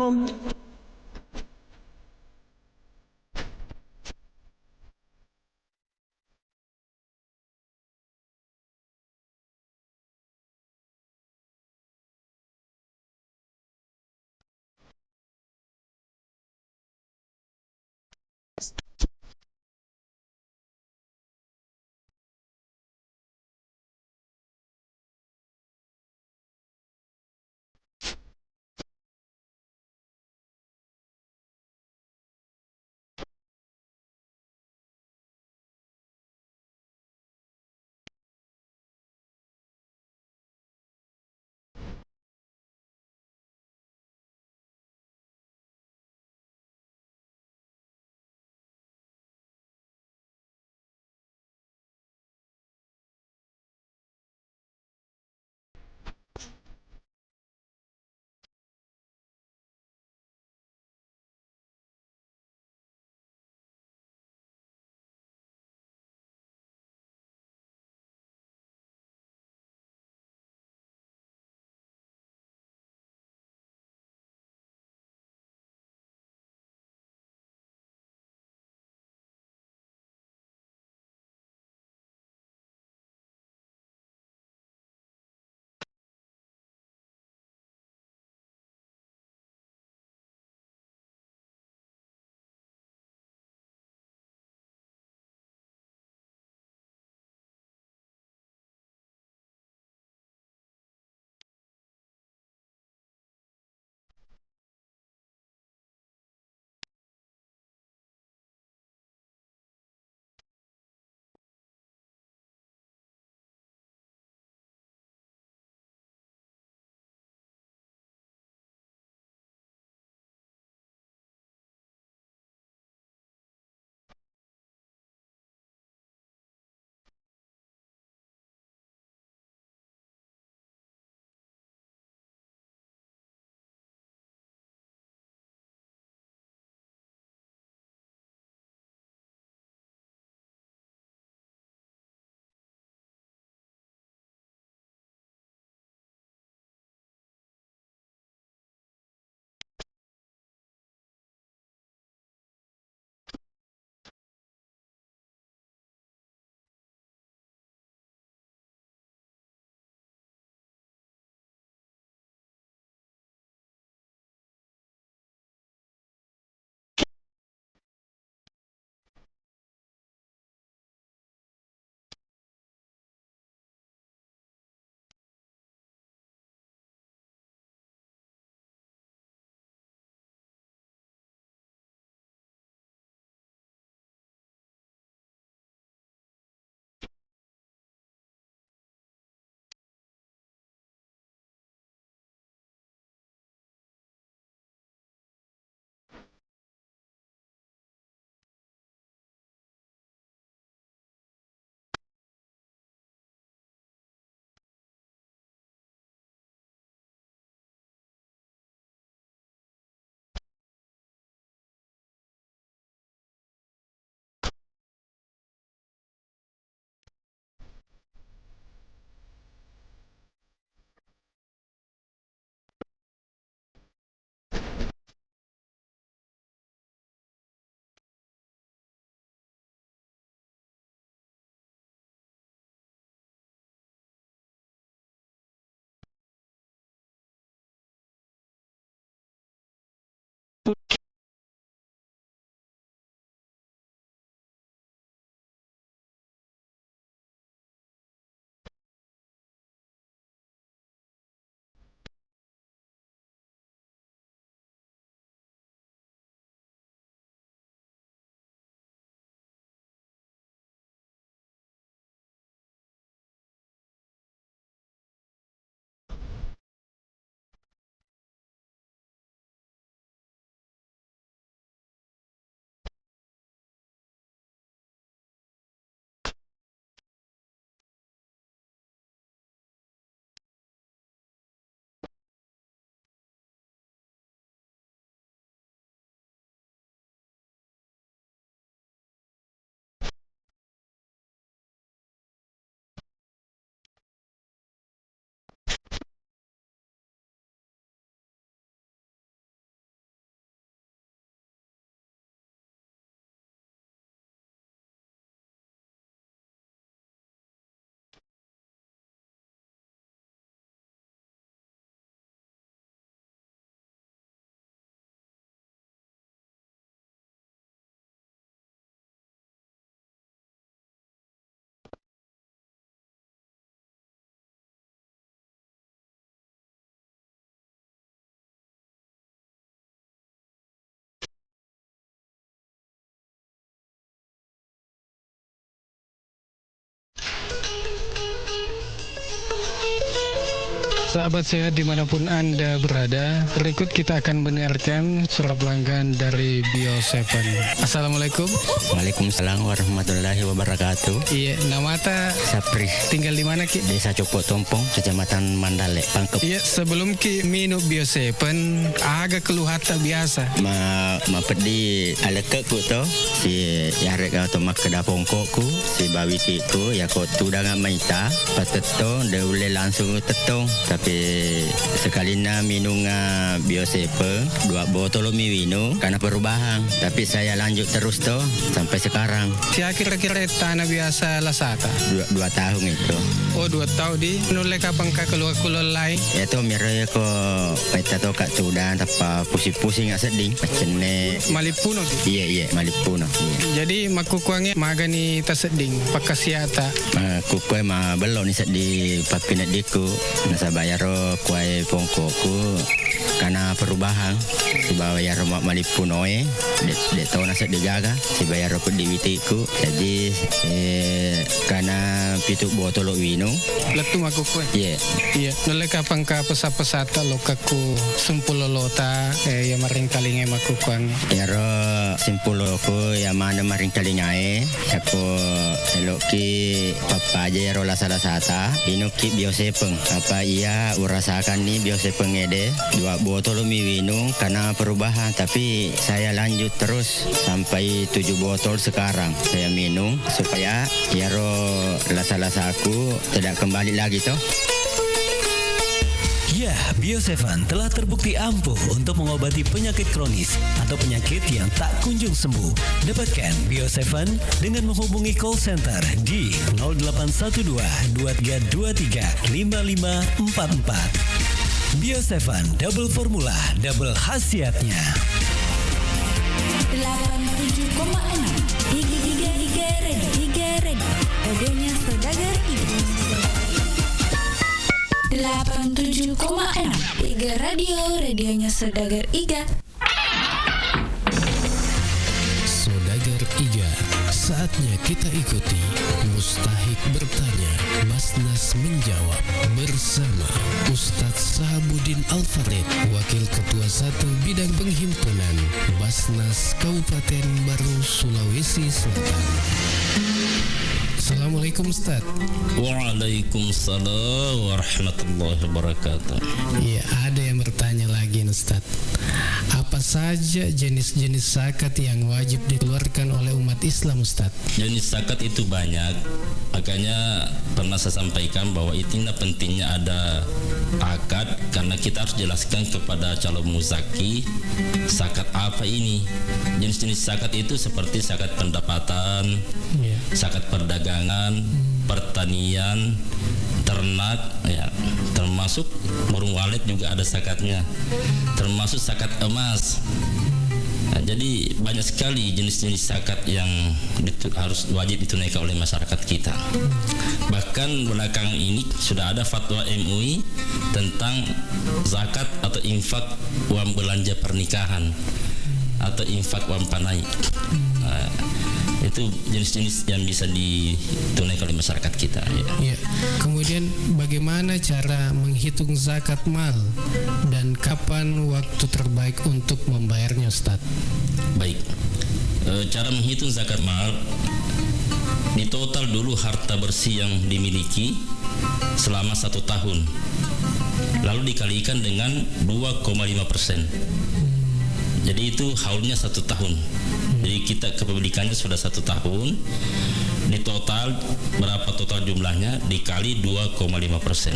home. Sahabat sehat dimanapun Anda berada, berikut kita akan mendengarkan surat pelanggan dari Bio7. Assalamualaikum. Waalaikumsalam warahmatullahi wabarakatuh. Iya, nama ta Sapri, tinggal di mana Ki? Desa Copok Tompong, Kecamatan Mandale, Pangkep. Iya, sebelum Ki minum Bio7, agak keluhan tak biasa. Ma pedi aleke ku to, si yarek atau mak kedapong kokku, si bawiti ku ya ko tudang maita, pateto de ule langsung tetong. Tapi sekali na minum Bio7 2 botol minum karena perubahan. Tapi saya lanjut terus toh sampai sekarang. Siapa kira-kira tanah biasa lasata? 2 tahun itu. Oh, 2 tahun di nulai kapan ka keluar lain? Itu miraya ko paita to kak tudan tapa pusing-pusing nggak sedih. Pacene Malipuno di. iya Malipuno. Iya. Jadi makukuangnya magani taseding pakasiata. Kukuai mah belum nih di papinet diku. Nasa bayaro kuai pongkoku karena perubahan. Si bayaro Malipuno de tahun nasa digaga. Si bayaro ku diwitiku. Jadi karena pitu botol wino. Letu makukuang. Iya. Iya, nulai kapan ka pesata lokaku sumpulolota ya maring kalinge makukuang. Yaro simpulo ko ya mana maring kalingae. Ako eloki papa aja yaro lasata. Inuki Bio7 apa iya urasakan nih Bio7 ede 2 botol minum karena perubahan. Tapi saya lanjut terus sampai 7 botol sekarang saya minum supaya yaro lasa-lasa aku tidak kembali lagi toh. Ya, Bio7 telah terbukti ampuh untuk mengobati penyakit kronis atau penyakit yang tak kunjung sembuh. Dapatkan Bio7 dengan menghubungi call center di 0812 2323 5544. Bio7 double formula, double khasiatnya. 87,6 Iga ready radionya Saudagar Iga 87,6 Iga radionya Saudagar Iga. Saudagar Iga, saatnya kita ikuti Mustahik bertanya, Basnas menjawab bersama Ustadz Sahabuddin Al-Farid, Wakil Ketua 1 Bidang Penghimpunan Basnas Kabupaten Baru, Sulawesi Selatan. Assalamualaikum Ustaz. Waalaikumsalam warahmatullahi wabarakatuh. Iya, ada yang bertanya lagi Ustaz. Apa saja jenis-jenis zakat yang wajib dikeluarkan oleh umat Islam Ustaz? Jenis zakat itu banyak. Makanya pernah saya sampaikan bahwa itulah pentingnya ada akad, karena kita harus jelaskan kepada calon muzaki zakat apa ini. Jenis-jenis zakat itu seperti zakat pendapatan, zakat perdagangan, pertanian, ternak, ya, termasuk burung walet juga ada zakatnya, termasuk zakat emas. Nah, jadi banyak sekali jenis-jenis zakat yang harus wajib ditunaikan oleh masyarakat kita. Bahkan belakangan ini sudah ada fatwa MUI tentang zakat atau infak uang belanja pernikahan atau infak uang panai. Nah, itu jenis-jenis yang bisa ditunaikan oleh masyarakat kita. Ya. Kemudian bagaimana cara menghitung zakat mal dan kapan waktu terbaik untuk membayarnya Ustaz? Baik, cara menghitung zakat mal, di total dulu harta bersih yang dimiliki selama 1 tahun, lalu dikalikan dengan 2,5%. Jadi itu haulnya 1 tahun. Jadi kita kepemilikannya sudah 1 tahun. Di total berapa total jumlahnya dikali 2,5%.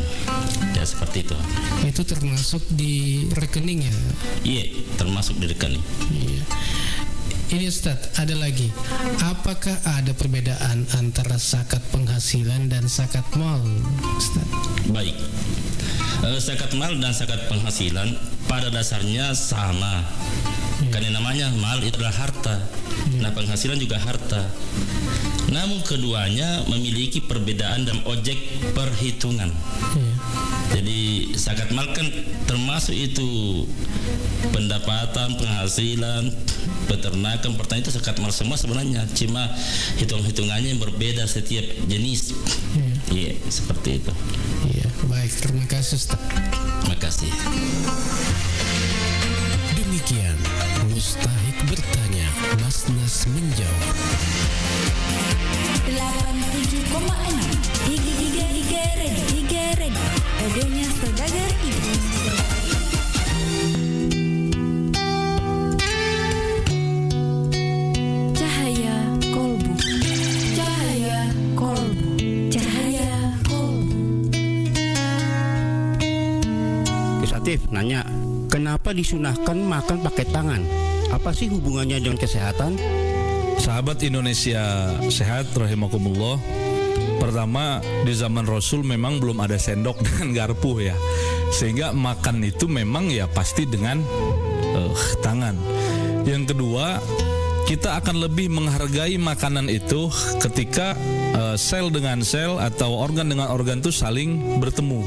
Ya seperti itu. Itu termasuk di rekening ya? Iya, termasuk di rekening. Iya. Ini Ustaz, ada lagi. Apakah ada perbedaan antara zakat penghasilan dan zakat mal, Ustaz? Baik. Zakat mal dan zakat penghasilan pada dasarnya sama. Karena namanya mal itu adalah harta. Nah, penghasilan juga harta. Namun keduanya memiliki perbedaan dalam objek perhitungan. Jadi zakat mal kan termasuk itu pendapatan, penghasilan, peternakan, pertanian, itu zakat mal semua sebenarnya. Cuma hitung-hitungannya yang berbeda setiap jenis. Iya, seperti itu. Iya. Baik, terima kasih Ustaz. Terima kasih. Demikian Mustahik bertanya, Basnas menjawab. 87,6 Iga Ready. Radionya Saudagar Ibu. Cahaya Kolbu. Gus Atif nanya, kenapa disunahkan makan pakai tangan? Apa sih hubungannya dengan kesehatan? Sahabat Indonesia sehat rahimakumullah. Pertama, di zaman Rasul memang belum ada sendok dan garpu ya. Sehingga makan itu memang ya pasti dengan tangan. Yang kedua, kita akan lebih menghargai makanan itu ketika sel dengan sel atau organ dengan organ itu saling bertemu.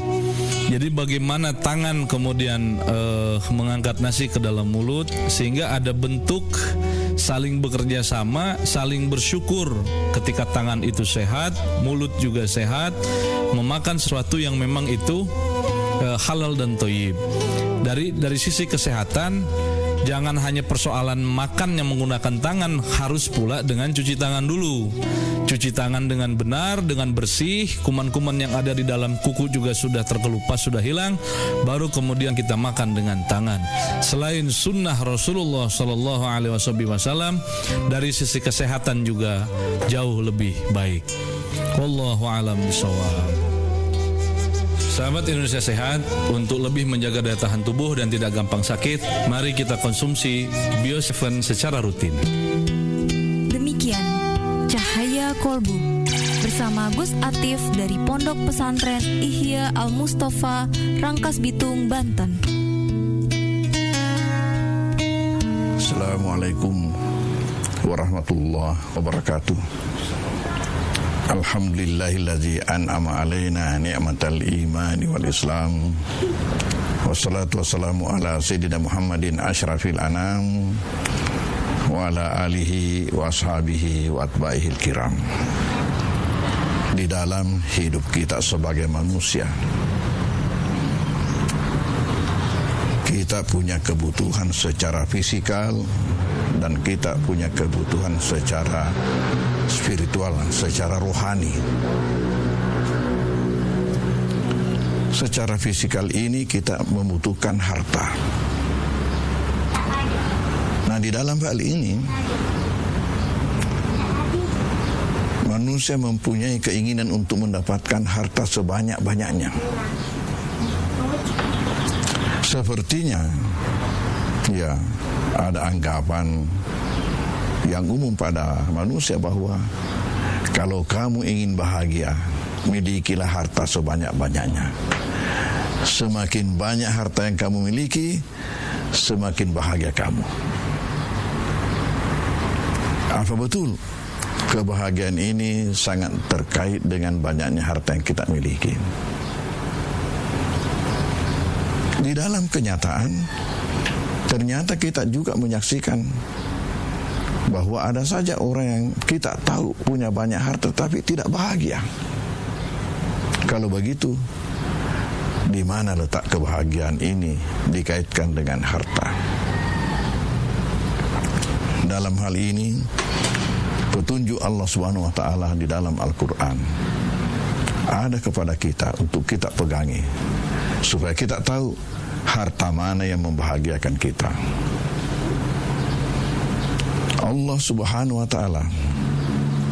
Jadi bagaimana tangan kemudian mengangkat nasi ke dalam mulut sehingga ada bentuk saling bekerja sama, saling bersyukur ketika tangan itu sehat, mulut juga sehat, memakan sesuatu yang memang itu halal dan thayyib. Dari sisi kesehatan, jangan hanya persoalan makan yang menggunakan tangan, harus pula dengan cuci tangan dulu. Cuci tangan dengan benar, dengan bersih, kuman-kuman yang ada di dalam kuku juga sudah terkelupas, sudah hilang, baru kemudian kita makan dengan tangan. Selain sunnah Rasulullah SAW, dari sisi kesehatan juga jauh lebih baik. Wallahu a'lam bishawab. Sahabat Indonesia sehat, untuk lebih menjaga daya tahan tubuh dan tidak gampang sakit, mari kita konsumsi Bio7 secara rutin. Demikian Cahaya Kolbu bersama Gus Atif dari Pondok Pesantren Ihya Al-Mustafa, Rangkas Bitung, Banten. Assalamualaikum warahmatullahi wabarakatuh. Alhamdulillahillazi an'ama alaina ni'matal imani wal islam. Wassalatu wassalamu ala sayyidina Muhammadin asyrafil anam wa ala alihi wa ashabihi wa atba'ihil kiram. Di dalam hidup kita sebagai manusia, kita punya kebutuhan secara fisikal dan kita punya kebutuhan secara spiritual, secara rohani. Secara fisikal ini kita membutuhkan harta. Nah, di dalam hal ini manusia mempunyai keinginan untuk mendapatkan harta sebanyak-banyaknya. Sepertinya ya ada anggapan yang umum pada manusia bahwa kalau kamu ingin bahagia, milikilah harta sebanyak-banyaknya. Semakin banyak harta yang kamu miliki, semakin bahagia kamu. Apa betul kebahagiaan ini sangat terkait dengan banyaknya harta yang kita miliki? Di dalam kenyataan, ternyata kita juga menyaksikan bahwa ada saja orang yang kita tahu punya banyak harta tapi tidak bahagia. Kalau begitu, di mana letak kebahagiaan ini dikaitkan dengan harta? Dalam hal ini, petunjuk Allah Subhanahu wa taala di dalam Al-Qur'an ada kepada kita untuk kita pegangi supaya kita tahu harta mana yang membahagiakan kita. Allah Subhanahu wa taala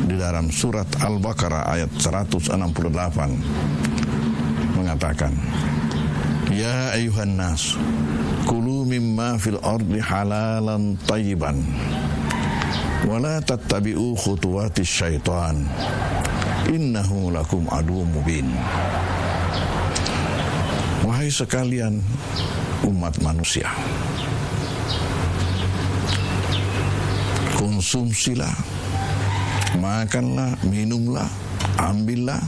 di dalam surat Al-Baqarah ayat 168 mengatakan, Ya ayuhan nas, kulu mimma fil ardi halalan tayyiban wa la tattabi'u khutuwatis syaitan innahu lakum aduwwum mubin. Wahai sekalian umat manusia, konsumsilah, makanlah, minumlah, ambillah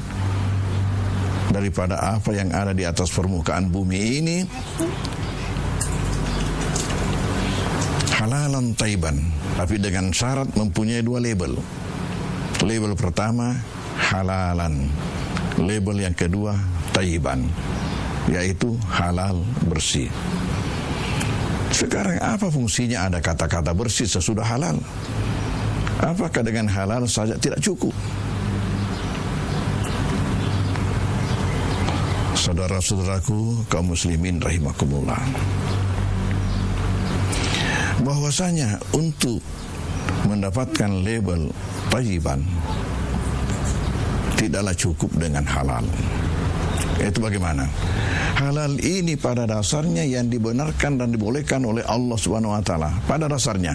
daripada apa yang ada di atas permukaan bumi ini halalan tayyiban, tapi dengan syarat mempunyai dua label. Label pertama halalan, Label yang kedua thayyiban, yaitu halal, bersih. Sekarang apa fungsinya ada kata-kata bersih sesudah halal? Apakah dengan halal saja tidak cukup? Saudara-saudaraku kaum muslimin rahimakumullah, bahwasanya untuk mendapatkan label thayyiban tidaklah cukup dengan halal. Itu bagaimana? Halal ini pada dasarnya yang dibenarkan dan dibolehkan oleh Allah Subhanahu wa taala. Pada dasarnya,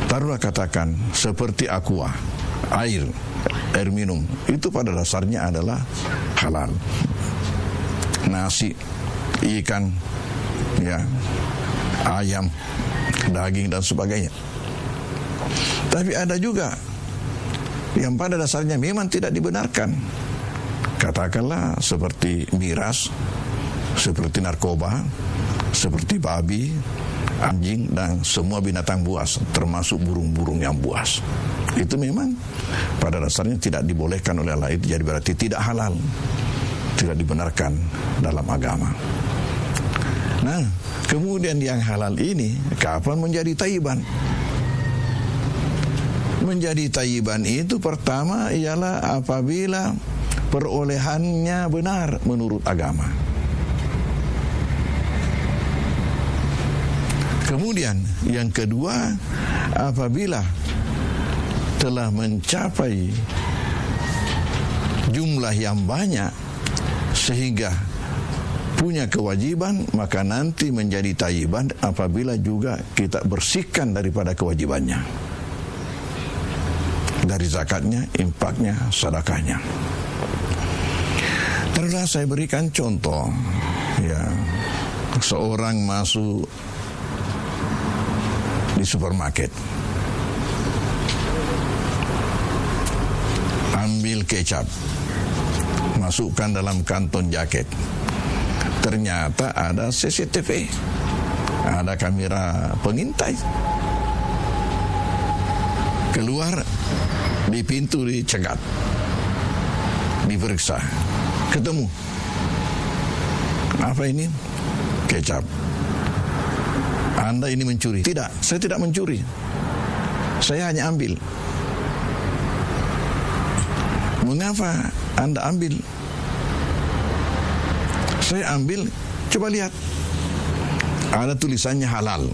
taruhlah katakan seperti aqua, air minum, itu pada dasarnya adalah halal. Nasi, ikan, ya, ayam, daging dan sebagainya. Tapi ada juga yang pada dasarnya memang tidak dibenarkan. Katakanlah seperti miras, seperti narkoba, seperti babi, anjing, dan semua binatang buas, termasuk burung-burung yang buas. Itu memang pada dasarnya tidak dibolehkan oleh Allah, itu jadi berarti tidak halal, tidak dibenarkan dalam agama. Nah, kemudian yang halal ini kapan menjadi thayyiban? Menjadi thayyiban itu pertama ialah apabila perolehannya benar menurut agama. Kemudian yang kedua, apabila telah mencapai jumlah yang banyak sehingga punya kewajiban, maka nanti menjadi thayyiban apabila juga kita bersihkan daripada kewajibannya, dari zakatnya, infaknya, sedekahnya. Taruhlah saya berikan contoh, ya, seorang masuk di supermarket, ambil kecap, masukkan dalam kantong jaket. Ternyata ada CCTV, ada kamera pengintai. Keluar di pintu, dicegat, diperiksa, ketemu. Apa ini? Kecap. Anda ini mencuri? Tidak, saya tidak mencuri. Saya hanya ambil. Mengapa Anda ambil? Saya ambil, coba lihat. Ada tulisannya halal.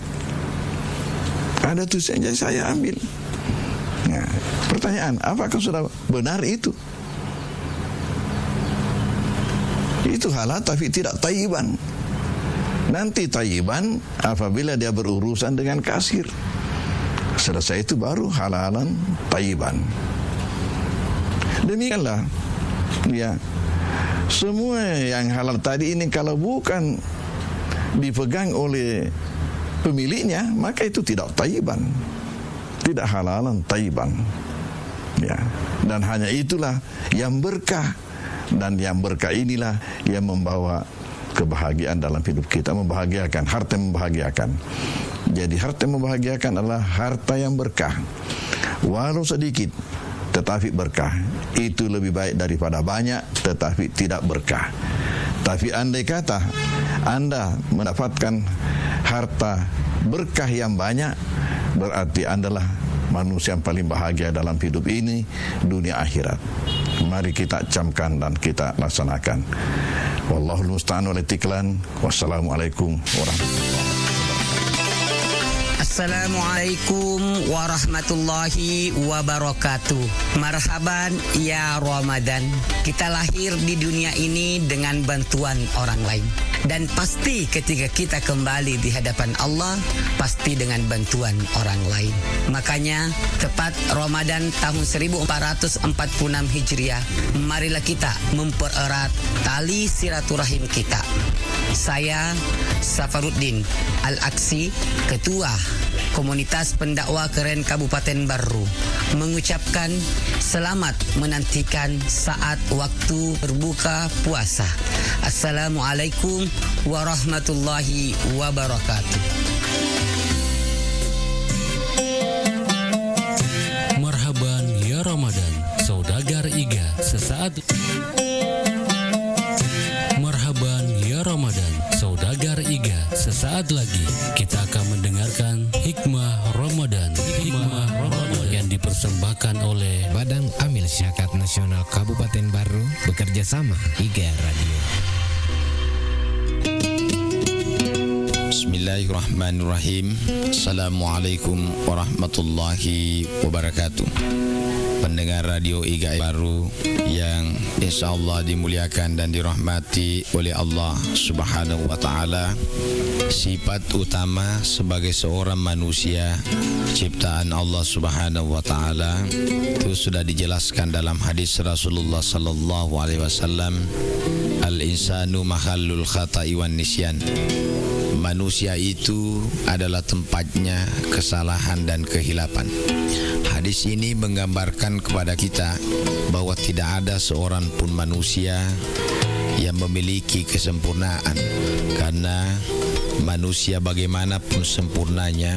Ada tulisannya, saya ambil. Nah, pertanyaan, apakah sudah benar itu? Itu halal tapi tidak thayyiban. Nanti thayyiban apabila dia berurusan dengan kasir. Selesai itu baru halalan thayyiban. Demikianlah, ya, semua yang halal tadi ini kalau bukan dipegang oleh pemiliknya, maka itu tidak thayyiban, tidak halalan thayyiban, ya. Dan hanya itulah yang berkah, dan yang berkah inilah yang membawa kebahagiaan dalam hidup kita, membahagiakan, harta yang membahagiakan. Jadi harta yang membahagiakan adalah harta yang berkah, walau sedikit tetapi berkah. Itu lebih baik daripada banyak tetapi tidak berkah. Tapi andai kata Anda mendapatkan harta berkah yang banyak, berarti Andalah manusia yang paling bahagia dalam hidup ini, dunia akhirat. Mari kita camkan dan kita laksanakan. Wallahul musta'an wal istiqlan. Wassalamualaikum warahmatullahi wabarakatuh. Assalamualaikum warahmatullahi wabarakatuh. Marhaban ya Ramadan. Kita lahir di dunia ini dengan bantuan orang lain. Dan pasti ketika kita kembali di hadapan Allah, pasti dengan bantuan orang lain. Makanya tepat Ramadan tahun 1446 Hijriah, marilah kita mempererat tali silaturahim kita. Saya Safaruddin Al-Aksi, Ketua Komunitas Pendakwa Keren Kabupaten Baru, mengucapkan selamat menantikan saat waktu berbuka puasa. Assalamualaikum warahmatullahi wabarakatuh. Marhaban ya Ramadan, saudagar Iga, sesaat Hikmah Ramadan yang dipersembahkan oleh Badan Amil Zakat Nasional Kabupaten Baru bekerja sama IGA Radio. Bismillahirrahmanirrahim. Assalamualaikum warahmatullahi wabarakatuh. Pendengar radio IGA Baru yang insya Allah dimuliakan dan dirahmati oleh Allah Subhanahu wa Ta'ala. Sifat utama sebagai seorang manusia ciptaan Allah Subhanahu wa Ta'ala itu sudah dijelaskan dalam hadis Rasulullah sallallahu alaihi wasallam, al-insanu mahallul khata'i wan nisyan. Manusia itu adalah tempatnya kesalahan dan kehilapan. Hadis ini menggambarkan kepada kita bahwa tidak ada seorang pun manusia yang memiliki kesempurnaan, karena manusia bagaimanapun sempurnanya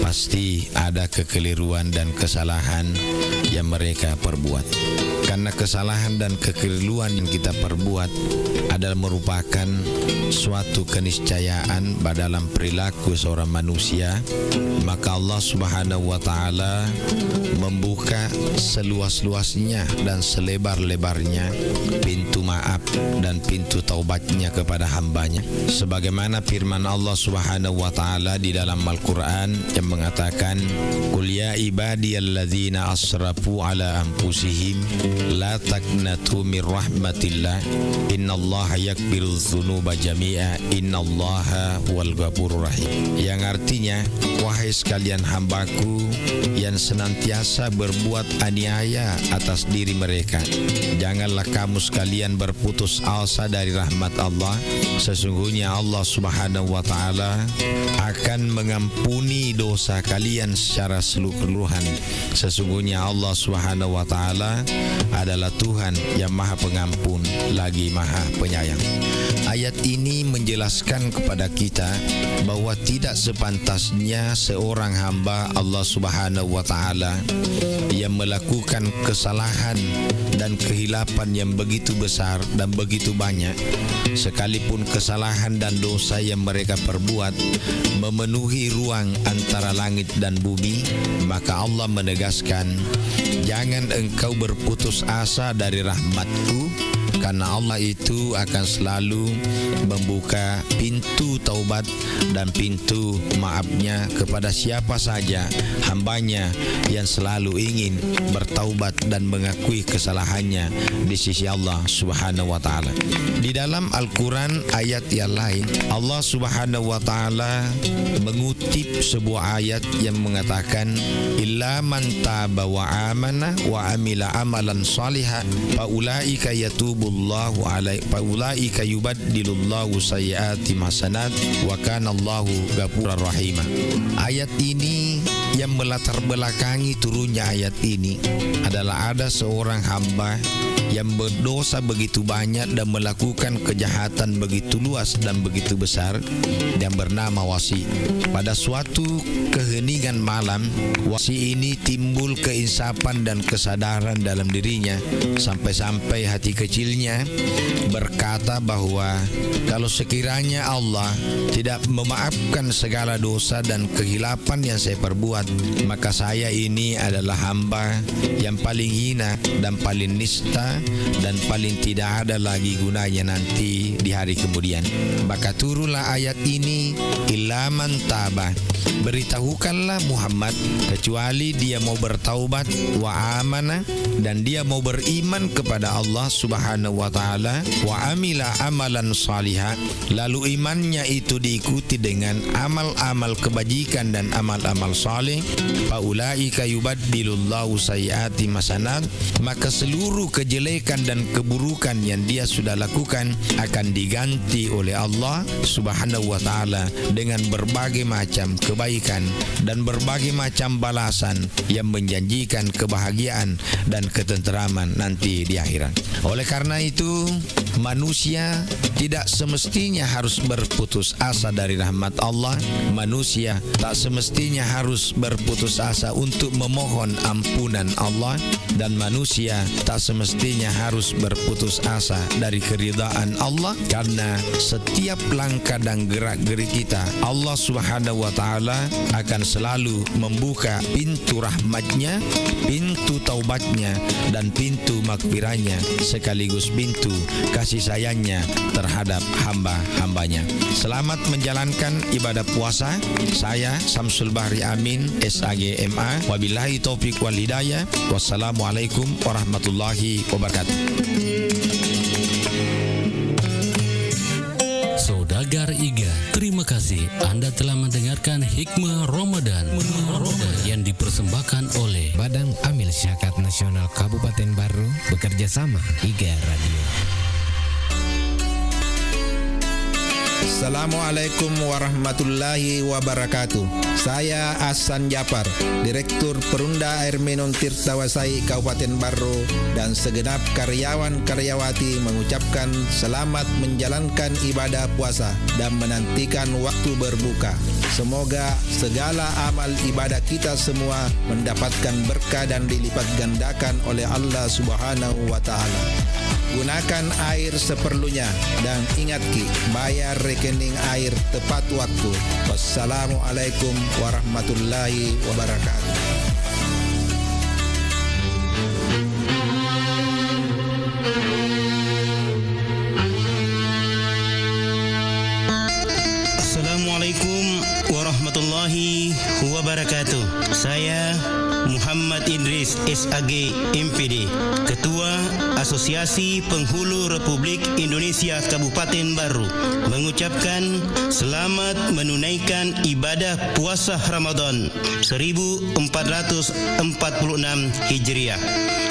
pasti ada kekeliruan dan kesalahan yang mereka perbuat. Karena kesalahan dan kekeliruan yang kita perbuat adalah merupakan suatu keniscayaan dalam perilaku seorang manusia, maka Allah Subhanahu wa Ta'ala membuka seluas-luasnya dan selebar-lebarnya pintu maaf dan pintu taubatnya kepada hambanya, sebagaimana firman Allah Subhanahu wa Ta'ala di dalam Al-Quran yang mengatakan, Qul ya ibadiyalladzina asrafu ala anfusihim la taqnatu min rahmatillah innallaha yakbiru dzunuba jami'a innallaha huwal ghafurur rahim. Yang artinya, wahai sekalian hambaku yang senantiasa berbuat aniaya atas diri mereka, janganlah kamu sekalian berputus asa dari rahmat Allah. Sesungguhnya Allah Subhanahu wa Ta'ala akan mengampuni dosa kalian secara keseluruhan. Sesungguhnya Allah Subhanahu wa Ta'ala adalah Tuhan yang Maha Pengampun lagi Maha Penyayang. Ayat ini menjelaskan kepada kita bahwa tidak sepantasnya seorang hamba Allah Subhanahu wa Ta'ala yang melakukan kesalahan dan kehilapan yang begitu besar dan begitu banyak, sekalipun kesalahan dan dosa yang mereka perbuat memenuhi ruang antara langit dan bumi, maka Allah menegaskan, jangan engkau berputus asa dari rahmatku, karena Allah itu akan selalu membuka pintu taubat dan pintu maafnya kepada siapa saja hambanya yang selalu ingin bertaubat dan mengakui kesalahannya di sisi Allah Subhanahu wa Ta'ala. Di dalam Al-Quran ayat yang lain, Allah Subhanahu wa Ta'ala mengutip sebuah ayat yang mengatakan, illa man taba wa amana wa amila amalan salihah fa ulaika yatubullahu alaihi fa ulaika yubaddilullahu sayyiati hasanat wa kana Allahu ghafurur rahim. Ayat ini yang melatar belakangi turunnya ayat ini adalah ada seorang hamba yang berdosa begitu banyak dan melakukan kejahatan begitu luas dan begitu besar yang bernama Wasi. Pada suatu keheningan malam, Wasi ini timbul keinsapan dan kesadaran dalam dirinya, sampai-sampai hati kecilnya berkata bahwa kalau sekiranya Allah tidak memaafkan segala dosa dan kehilapan yang saya perbuat, maka saya ini adalah hamba yang paling hina dan paling nista dan paling tidak ada lagi gunanya nanti di hari kemudian. Maka turunlah ayat ini, illa man taba, beritahukanlah Muhammad, kecuali dia mau bertaubat, wa amana, dan dia mau beriman kepada Allah Subhanahu wa Ta'ala, wa amila amalan salihah, lalu imannya itu diikuti dengan amal-amal kebajikan dan amal-amal saleh, fa ulaika yubaddilullahu sayyiati hasanat, maka seluruh kejelekan dan keburukan yang dia sudah lakukan akan diganti oleh Allah Subhanahu wa Ta'ala dengan berbagai macam kebaikan dan berbagai macam balasan yang menjanjikan kebahagiaan dan ketenteraman nanti di akhirat. Oleh karena itu, manusia tidak semestinya harus berputus asa dari rahmat Allah. Manusia tak semestinya harus berputus asa untuk memohon ampunan Allah, dan manusia tak semestinya harus berputus asa dari keridhaan Allah, karena setiap langkah dan gerak-gerik kita, Allah Subhanahu wa taala akan selalu membuka pintu rahmatnya, pintu taubatnya, dan pintu makfirahnya, sekaligus pintu kasih sayangnya terhadap hamba-hambanya. Selamat menjalankan ibadah puasa. Saya Samsul Bahri Amin, SAG MA. Wabillahi taufik wal hidayah. Wassalamualaikum warahmatullahi wabarakatuh. Saudagar IGA, terima kasih Anda telah mendengarkan Hikmah Ramadan yang dipersembahkan oleh Badan Amil Zakat Nasional Kabupaten Baru bekerja sama IGA Radio. Assalamualaikum warahmatullahi wabarakatuh. Saya Hasan Japar, Direktur Perunda Air Minum Tirtawasai Kabupaten Baru, dan segenap karyawan-karyawati mengucapkan selamat menjalankan ibadah puasa dan menantikan waktu berbuka. Semoga segala amal ibadah kita semua mendapatkan berkah dan dilipat gandakan oleh Allah Subhanahu wa taala. Gunakan air seperlunya dan ingat Ki, bayar rekening air tepat waktu. Wassalamualaikum warahmatullahi wabarakatuh. Assalamualaikum warahmatullahi wabarakatuh. Saya Muhammad Idris SAG MPD, Ketua Asosiasi Penghulu Republik Indonesia Kabupaten Baru, mengucapkan selamat menunaikan ibadah puasa Ramadan 1446 Hijriah.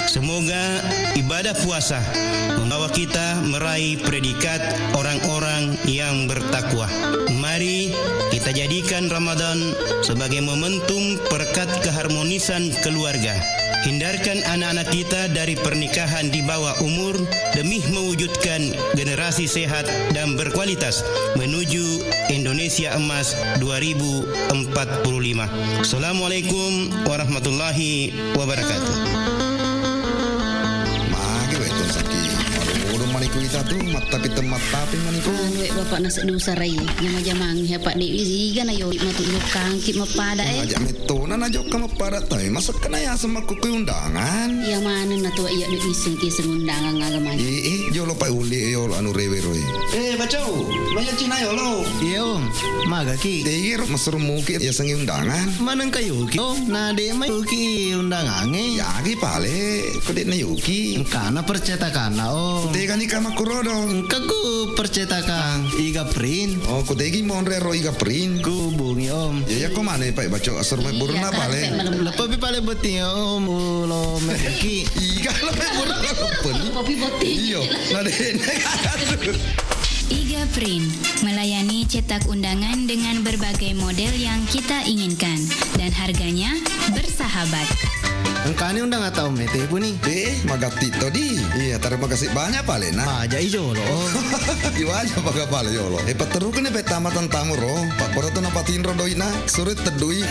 Semoga ibadah puasa membawa kita meraih predikat orang-orang yang bertakwa. Mari kita jadikan Ramadan sebagai momentum perekat keharmonisan keluarga. Hindarkan anak-anak kita dari pernikahan di bawah umur demi mewujudkan generasi sehat dan berkualitas menuju Indonesia Emas 2045. Assalamualaikum warahmatullahi wabarakatuh. Kita tu tapi tempat tapi maniku. Wek bapak nasi dosa rai. Yang majamang ya Pak Dewi ziga na yo matu lokang kit mapada Ajak meto na najok ka mapada tai. Masa kena ya sama kuku undangan. Yang mana na tu ya duk iseng kiseng undangan ngagaman. Yo lo pa uli yo lo anu rewe roi. Bacau. Banyak Cina yo lo. Iya om. Maga ki. Degir masur muki ya sengi undangan. Mana kayu ki? Oh, na de mai ki undangan Ya ki pale. Kode na yuki. Kana percetakan oh. Tega ni kama kurodo. Kaku percetakan iga print. Oh, kodegi monrero iga print. Ku bungi om. Ya ko mana pai baco asur mai buruna pale. Lepo pi pale beti om ulo meki. Iga lepo buruna lepon. Kopi boti. Iyo, nade. IGA Print melayani cetak undangan dengan berbagai model yang kita inginkan dan harganya bersahabat. Engkau undang atau mete puni? Magati tadi. Iya, terima kasih banyak pale na. Aja ijo lo. Iwaja paga pale yo lo. Pateru kene pe tamatan tamu ro. Pak Poroto napatin ro doina. Surit tedui.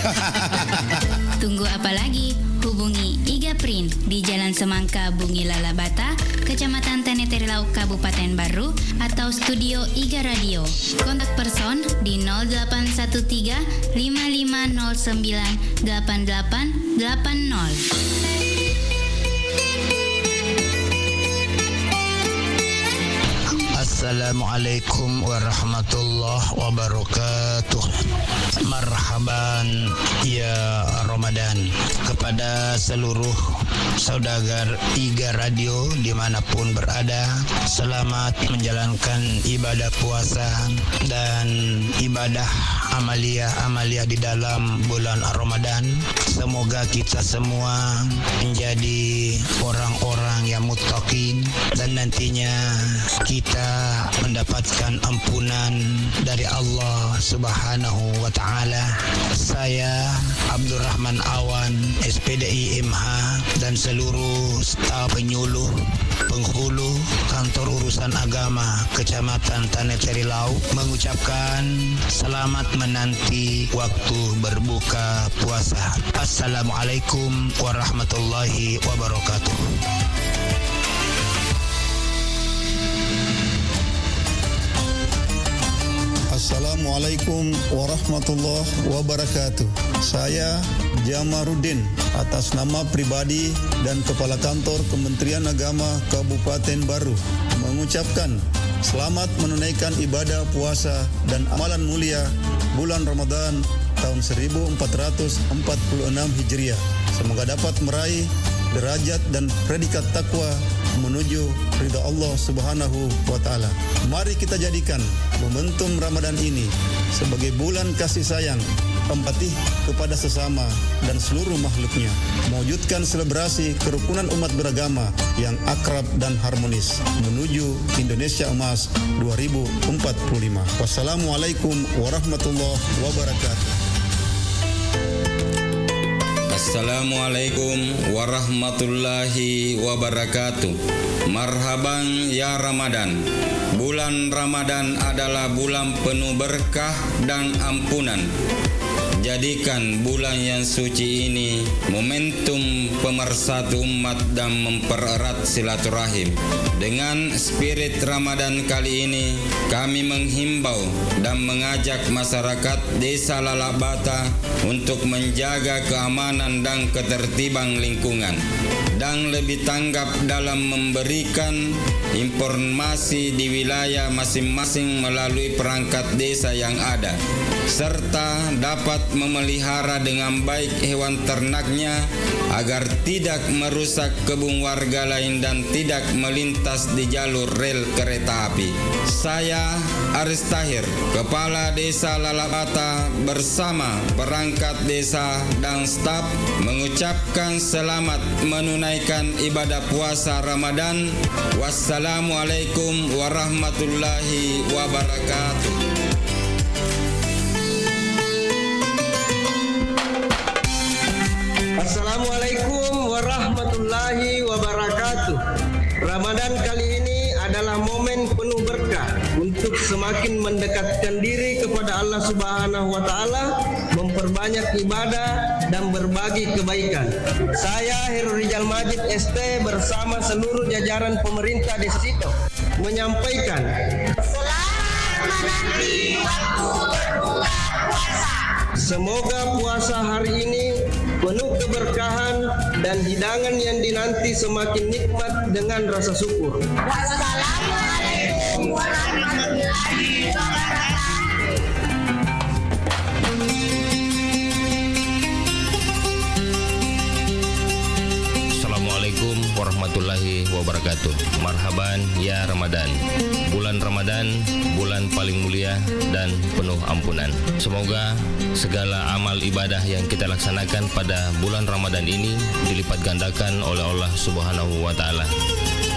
Tunggu apa lagi? Hubungi IGA Print di Jalan Semangka Bungi Lalabata, Kecamatan Teneteri Lauk, Kabupaten Baru, atau Studio IGA Radio. Kontak person di 0813 5509 8880. Assalamualaikum warahmatullahi wabarakatuh. Marhaban ya Ramadan. Kepada seluruh saudagar IGA Radio dimanapun berada, selamat menjalankan ibadah puasa dan ibadah amalia di dalam bulan Ramadan. Semoga kita semua menjadi orang-orang yang muttaqin dan nantinya kita mendapatkan ampunan dari Allah Subhanahu wa taala. saya Abdurrahman Awan, SPDI MH, dan seluruh staf penyuluh penghulu kantor urusan agama Kecamatan Tanah Terilau mengucapkan selamat menanti waktu berbuka puasa. Assalamualaikum warahmatullahi wabarakatuh. Assalamualaikum warahmatullahi wabarakatuh. Saya Jamaruddin atas nama pribadi dan Kepala Kantor Kementerian Agama Kabupaten Baru mengucapkan selamat menunaikan ibadah puasa dan amalan mulia bulan Ramadan tahun 1446 Hijriah. Semoga dapat meraih derajat dan predikat takwa menuju ridha Allah Subhanahu wa taala. Mari kita jadikan momentum Ramadan ini sebagai bulan kasih sayang, empati kepada sesama dan seluruh makhluknya, mewujudkan selebrasi kerukunan umat beragama yang akrab dan harmonis menuju Indonesia Emas 2045. Wassalamualaikum warahmatullahi wabarakatuh. Assalamualaikum warahmatullahi wabarakatuh. Marhaban ya Ramadan. Bulan Ramadan adalah bulan penuh berkah dan ampunan. Jadikan bulan yang suci ini momentum pemersatu umat dan mempererat silaturahim. Dengan spirit Ramadan kali ini, kami menghimbau dan mengajak masyarakat Desa Lalabata untuk menjaga keamanan dan ketertiban lingkungan dan lebih tanggap dalam memberikan informasi di wilayah masing-masing melalui perangkat desa yang ada, serta dapat memelihara dengan baik hewan ternaknya agar tidak merusak kebun warga lain dan tidak melintas di jalur rel kereta api. Saya Aris Tahir, Kepala Desa Lalabata bersama perangkat desa dan staf mengucapkan selamat menunaikan ibadah puasa Ramadan. Wassalamualaikum warahmatullahi wabarakatuh. Assalamualaikum warahmatullahi wabarakatuh. Ramadan kali ini adalah momen penuh berkah untuk semakin mendekatkan diri kepada Allah Subhanahu wa taala, memperbanyak ibadah dan berbagi kebaikan. Saya Heru Rijal Majid ST bersama seluruh jajaran pemerintah Desa Sito menyampaikan selamat menanti waktu berbuka puasa. Semoga puasa hari ini penuh keberkahan dan hidangan yang dinanti semakin nikmat dengan rasa syukur. Wassalamualaikum warahmatullahi wabarakatuh. Assalamualaikum warahmatullahi wabarakatuh. Marhaban ya Ramadan. Bulan Ramadan, bulan paling mulia dan penuh ampunan. Semoga segala amal ibadah yang kita laksanakan pada bulan Ramadan ini dilipat gandakan oleh Allah Subhanahu wa taala.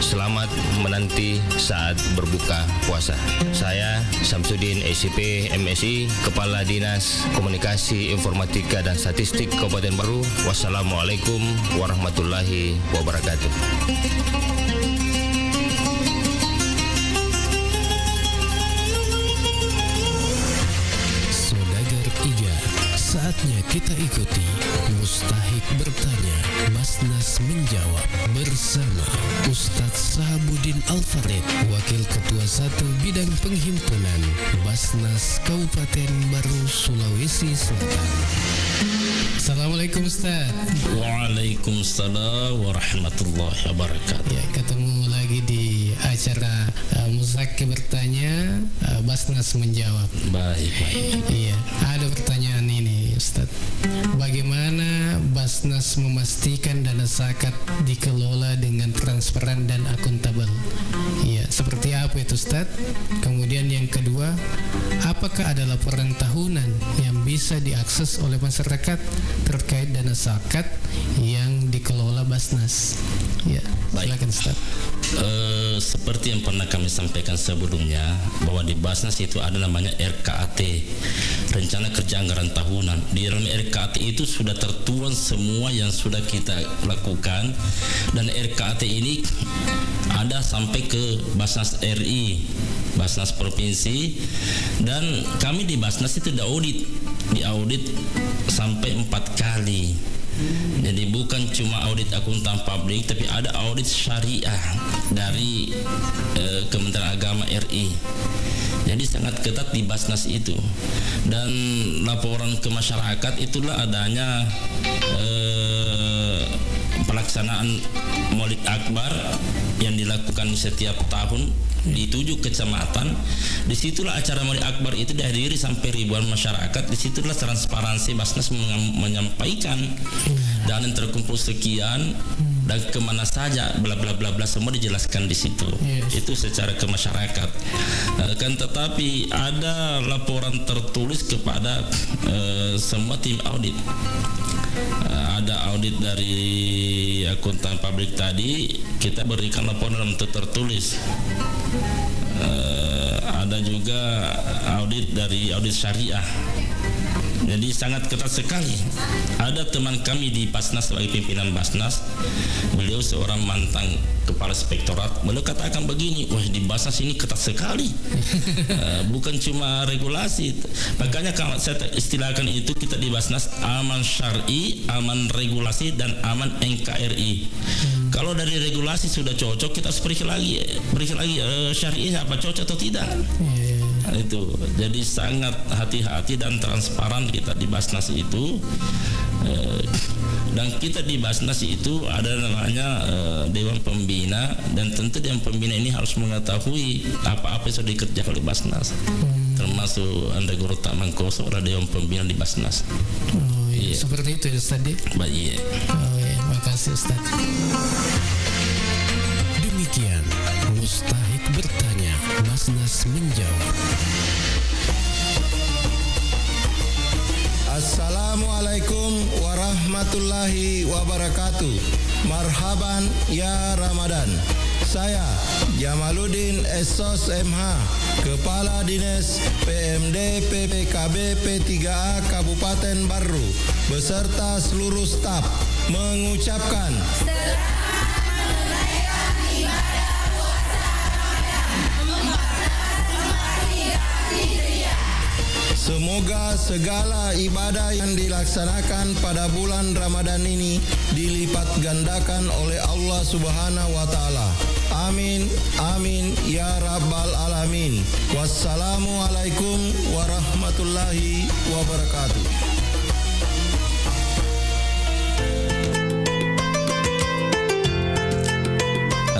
Selamat menanti saat berbuka puasa. Saya Samsudin SCP MSI, Kepala Dinas Komunikasi Informatika dan Statistik Kabupaten Baru. Wassalamualaikum warahmatullahi wabarakatuh. Saatnya kita ikuti Mustahik bertanya, Basnas menjawab bersama Ustadz Sahabuddin Al-Farid, Wakil Ketua 1 Bidang Penghimpunan Basnas Kabupaten Baru, Sulawesi Selatan. Assalamualaikum Ustaz. Waalaikumsalam warahmatullahi wabarakatuh. Ya, ketemu lagi di acara Mustahik bertanya, Basnas menjawab. Baik. Iya, ada pertanyaan ini Ustaz. Bagaimana Basnas memastikan dana zakat dikelola dengan transparan dan akuntabel. Ya, seperti apa itu Ustaz? Kemudian yang kedua, apakah ada laporan tahunan yang bisa diakses oleh masyarakat terkait dana zakat yang dikelola Basnas? Ya, silakan Ustaz. Seperti yang pernah kami sampaikan sebelumnya, bahwa di Basnas itu ada namanya RKAT, Rencana Kerja Anggaran Tahunan. Di dalam RKAT itu sudah tertuang semua yang sudah kita lakukan, dan RKAT ini ada sampai ke Basnas RI, Basnas Provinsi, dan kami di Basnas itu diaudit sampai 4 kali. Jadi bukan cuma audit akuntan publik, tapi ada audit syariah dari Kementerian Agama RI. Jadi sangat ketat di Basnas itu. Dan laporan ke masyarakat itulah adanya pelaksanaan Maulid Akbar yang dilakukan setiap tahun di 7 kecamatan. Disitulah acara Maulid Akbar itu dihadiri sampai ribuan masyarakat. Disitulah transparansi Basnas menyampaikan dana yang terkumpul sekian dan kemana saja, bla bla bla bla, semua dijelaskan di situ. Itu secara ke masyarakat. Kan tetapi ada laporan tertulis kepada semua tim audit. Ada audit dari akuntan publik tadi, kita berikan laporan dalam bentuk tertulis. Ada juga audit dari audit syariah. Jadi sangat ketat sekali. Ada teman kami di Basnas sebagai pimpinan Basnas, beliau seorang mantan kepala inspektorat, beliau katakan begini, wah di Basnas ini ketat sekali. Bukan cuma regulasi. Makanya kalau saya istilahkan itu, kita di Basnas aman syar'i, aman regulasi, dan aman NKRI. Kalau dari regulasi sudah cocok, kita harus berikan lagi syar'i apa cocok atau tidak. Itu jadi sangat hati-hati dan transparan kita di Basnas itu. Dan kita di Basnas itu ada namanya Dewan Pembina, dan tentu Dewan Pembina ini harus mengetahui apa-apa yang sudah dikerjakan oleh Basnas, termasuk Anda Guru Tak Mangkoso adalah Dewan Pembina di Basnas. Iya. Seperti itu ya Ustaz. Baik. Makasih Ustaz. Demikian Mustahik bertanya, Basnas menjawab. Assalamualaikum warahmatullahi wabarakatuh. Marhaban ya Ramadan. Saya Jamaluddin Esos MH, Kepala Dinas PMD PPKB P3A Kabupaten Barru, beserta seluruh staf mengucapkan semoga segala ibadah yang dilaksanakan pada bulan Ramadan ini dilipat gandakan oleh Allah Subhanahu wa taala. Amin amin ya rabbal alamin. Wassalamualaikum warahmatullahi wabarakatuh.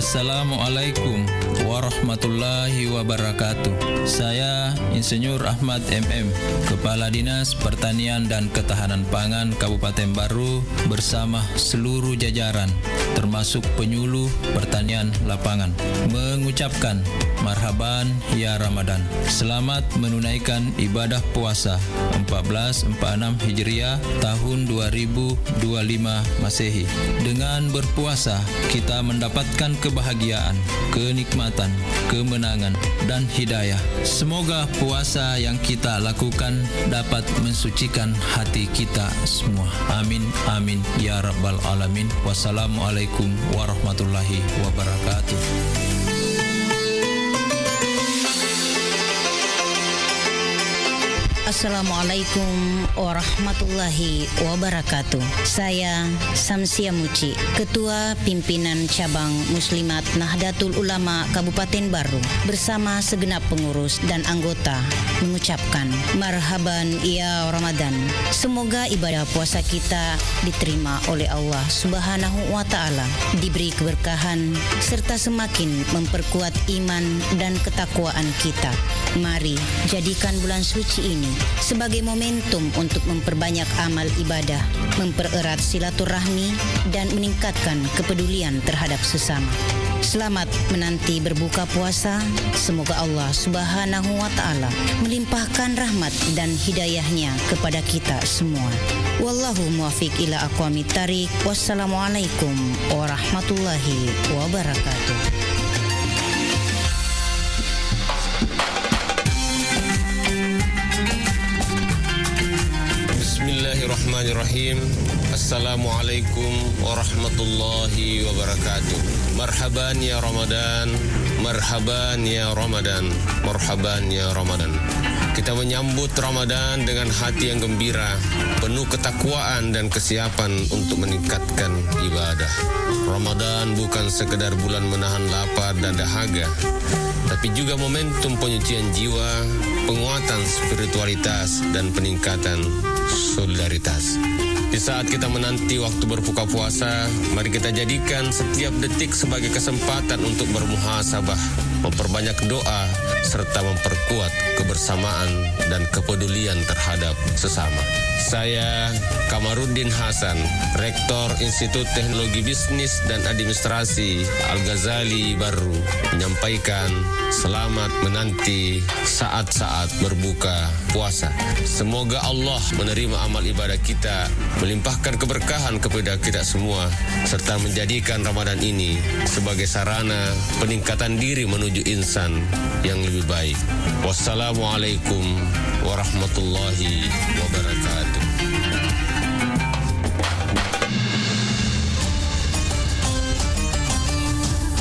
Assalamualaikum warahmatullahi wabarakatuh. Saya Insinyur Ahmad MM, Kepala Dinas Pertanian dan Ketahanan Pangan Kabupaten Barru bersama seluruh jajaran termasuk penyuluh pertanian lapangan mengucapkan marhaban ya Ramadan. Selamat menunaikan ibadah puasa 1446 Hijriah tahun 2025 Masehi. Dengan berpuasa kita mendapatkan kebahagiaan, kenikmatan, kemenangan, dan hidayah. Semoga puasa yang kita lakukan dapat mensucikan hati kita semua. Amin, amin, ya rabbal alamin. Wassalamualaikum warahmatullahi wabarakatuh. Assalamualaikum warahmatullahi wabarakatuh. Saya Samsia Muci, Ketua Pimpinan Cabang Muslimat Nahdlatul Ulama Kabupaten Barru, bersama segenap pengurus dan anggota mengucapkan marhaban ya Ramadan. Semoga ibadah puasa kita diterima oleh Allah Subhanahu wa taala, diberi keberkahan serta semakin memperkuat iman dan ketakwaan kita. Mari jadikan bulan suci ini sebagai momentum untuk memperbanyak amal ibadah, mempererat silaturahmi, dan meningkatkan kepedulian terhadap sesama. Selamat menanti berbuka puasa. Semoga Allah Subhanahu wa Ta'ala melimpahkan rahmat dan hidayahnya kepada kita semua. Wallahu muwaffiq ila aqwamit thariq. Wassalamualaikum warahmatullahi wabarakatuh. Bismillahirrahmanirrahim. Assalamualaikum warahmatullahi wabarakatuh. Marhaban ya Ramadan, marhaban ya Ramadan, marhaban ya Ramadan. Kita menyambut Ramadan dengan hati yang gembira, penuh ketakwaan dan kesiapan untuk meningkatkan ibadah. Ramadan bukan sekedar bulan menahan lapar dan dahaga, tapi juga momentum penyucian jiwa, penguatan spiritualitas, dan peningkatan solidaritas. Di saat kita menanti waktu berbuka puasa, mari kita jadikan setiap detik sebagai kesempatan untuk bermuhasabah, memperbanyak doa, serta memperkuat kebersamaan dan kepedulian terhadap sesama. Saya Kamaruddin Hasan, Rektor Institut Teknologi Bisnis dan Administrasi Al-Ghazali Barru, menyampaikan selamat menanti saat-saat berbuka puasa. Semoga Allah menerima amal ibadah kita, melimpahkan keberkahan kepada kita semua, serta menjadikan Ramadan ini sebagai sarana peningkatan diri menuju insan yang lebih baik. Wassalamualaikum warahmatullahi wabarakatuh.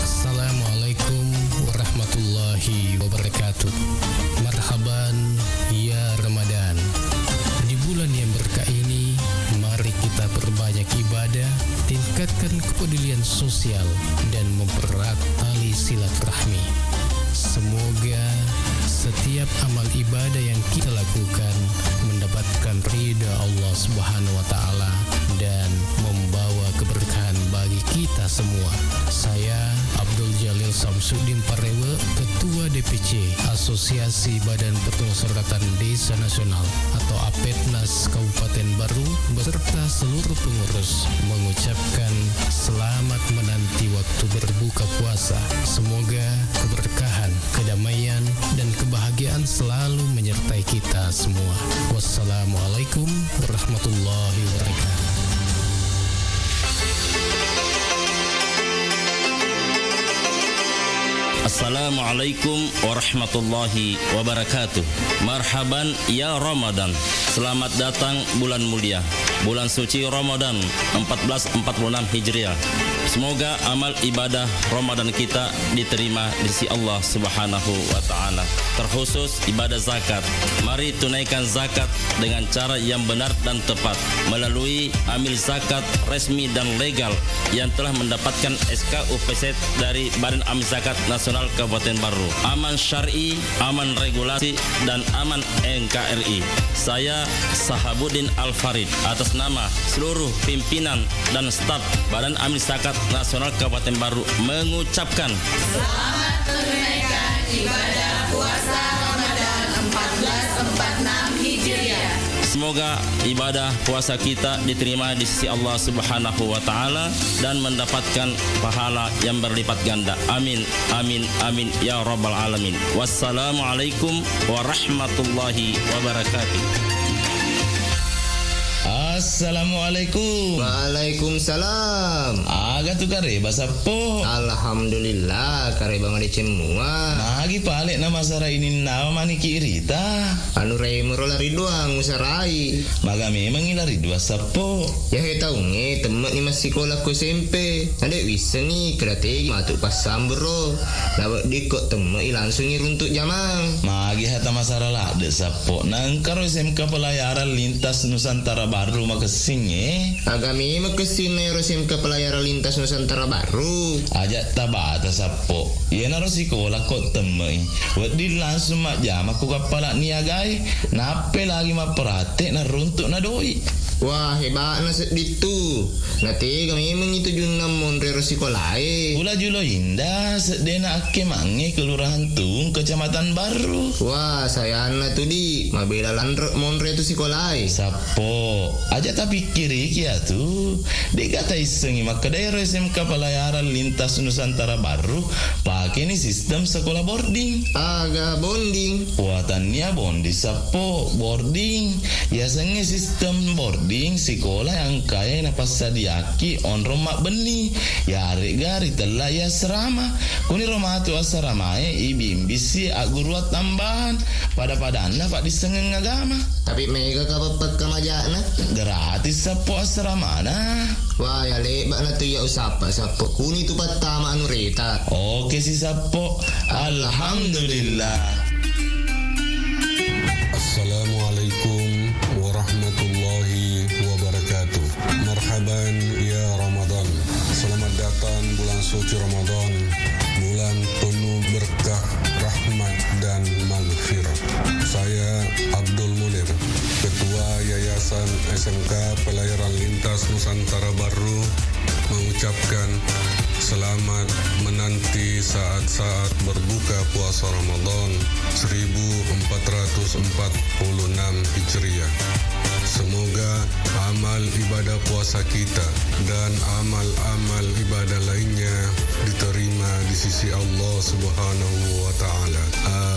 Assalamualaikum warahmatullahi wabarakatuh. Marhaban ya Ramadan. Di bulan yang berkah ini, mari kita perbanyak ibadah, tingkatkan kepedulian sosial, dan mempererat tali silaturahmi. Semoga setiap amal ibadah yang kita lakukan mendapatkan ridha Allah Subhanahu wa Ta'ala dan membawa keberkahan bagi kita semua. Saya Abdul Jalil Samsudin Parewe, Ketua DPC Asosiasi Badan Permusyawaratan Desa Nasional atau APEDNAS Kabupaten Barru beserta seluruh pengurus mengucapkan selamat menanti waktu berbuka puasa. Semoga keberkahan, kedamaian, dan kebahagiaan selalu menyertai kita semua. Wassalamualaikum warahmatullahi wabarakatuh. Assalamualaikum warahmatullahi wabarakatuh. Marhaban ya Ramadan. Selamat datang bulan mulia, bulan suci Ramadan 1446 Hijriah. Semoga amal ibadah Ramadan kita diterima di sisi Allah Subhanahu wa Ta'ala. Terkhusus ibadah zakat. Mari tunaikan zakat dengan cara yang benar dan tepat melalui amil zakat resmi dan legal yang telah mendapatkan SK UPZ dari Badan Amil Zakat Nasional Kabupaten Barru. Aman syar'i, aman regulasi, dan aman NKRI. Saya Sahabuddin Al-Farid atas nama seluruh pimpinan dan staf Badan Amil Zakat Nasional Kabupaten Barru mengucapkan selamat menunaikan ibadah puasa Ramadan 1446 Hijriah. Semoga ibadah puasa kita diterima di sisi Allah Subhanahu wa Ta'ala dan mendapatkan pahala yang berlipat ganda. Amin, amin, amin ya Rabbal Alamin. Wassalamualaikum warahmatullahi wabarakatuh. Assalamualaikum. Waalaikumsalam. Aga tu kare bahasa po. Alhamdulillah kare bang ada cemua. Nagi palik nama sara ini nama mani kirita. Anu rei merolari doang usarai. Baga memang ilari dua sapo. Ya he tahu nge temen ni masih sekolah ku SMP. Ada wisa ni kerate matuk pasam bro. Lawak dikot temen langsung runtuk jamang. Magi hata masara lah de sapo. Nangkaro SMK pelayaran lintas Nusantara Baru makasing agami makasing na rosim ka pelayaran lintas Nusantara Baru ajak tabata sapo ya narosiko lakot temai wadi langsung mak jam aku kapala niagai nape lagi maperate na runtuk na doi Wah, hebat na ditu. Nanti kami mengitu junam monre sekolai. Pula julo indah sedena ake mange kelurahan Tung, Kecamatan Baru. Wah, saya anak tu di mabela landrek monre tu sekolai. Sapo, aja tak pikir ya tu. Dek kata isengi maka daerah SMK Pelayaran Lintas Nusantara Baru pakai ni sistem sekolah boarding. Aga bonding. Buatannya bondi sapo boarding. Ya senge sistem boarding sekolah yang kaya na pasadiaki on romak beni. Ya gari telah ya serama. Kuni romah tu asramae ibimbisi aguruat tambahan pada anak pak disengeng agama. Tapi mega kapapat kamajana gratis sapo asrama na. Wah, ya lebat na tu ya usapa sapo. Kuni tu patama anu reta. Oke si sapo. Alhamdulillah. Assalamualaikum warahmatullahi wabarakatuh. Marhaban ya Ramadan. Selamat datang bulan suci Ramadan, bulan penuh berkah, rahmat dan maghfirah. Saya Abdul Munir, Ketua Yayasan SMK Pelayaran Lintas Nusantara Baru, mengucapkan selamat menanti saat-saat berbuka puasa Ramadan 1446 Hijriah. Semoga amal ibadah puasa kita dan amal-amal ibadah lainnya diterima di sisi Allah Subhanahu wa Ta'ala.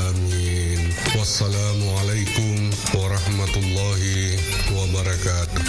Amin. Wassalamualaikum warahmatullahi wabarakatuh.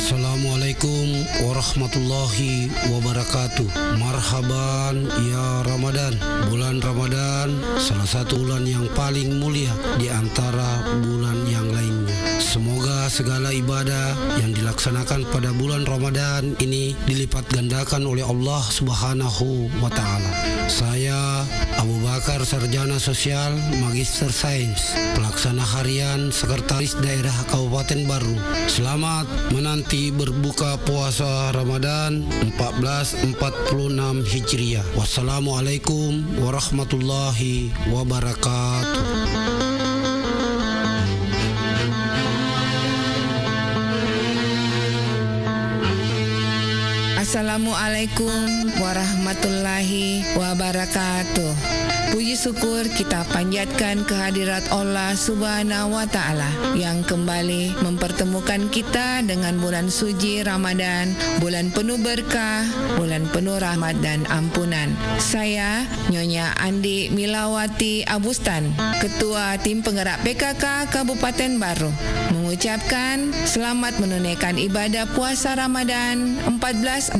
Assalamualaikum warahmatullahi wabarakatuh. Marhaban ya Ramadan. Bulan Ramadan salah satu bulan yang paling mulia di antara bulan yang lainnya. Semoga segala ibadah yang dilaksanakan pada bulan Ramadan ini dilipat gandakan oleh Allah Subhanahu wa Ta'ala. Saya Abu Bakar, Sarjana Sosial, Magister Sains, Pelaksana Harian Sekretaris Daerah Kabupaten Baru. Selamat menanti berbuka puasa Ramadan 1446 Hijriah. Wassalamualaikum warahmatullahi wabarakatuh. Assalamualaikum warahmatullahi wabarakatuh. Puji syukur kita panjatkan kehadirat Allah Subhanahu wa Ta'ala yang kembali mempertemukan kita dengan bulan suci Ramadan, bulan penuh berkah, bulan penuh rahmat dan ampunan. Saya Nyonya Andi Milawati Abustan, Ketua Tim Penggerak PKK Kabupaten Baru, mengucapkan selamat menunaikan ibadah puasa Ramadan 1446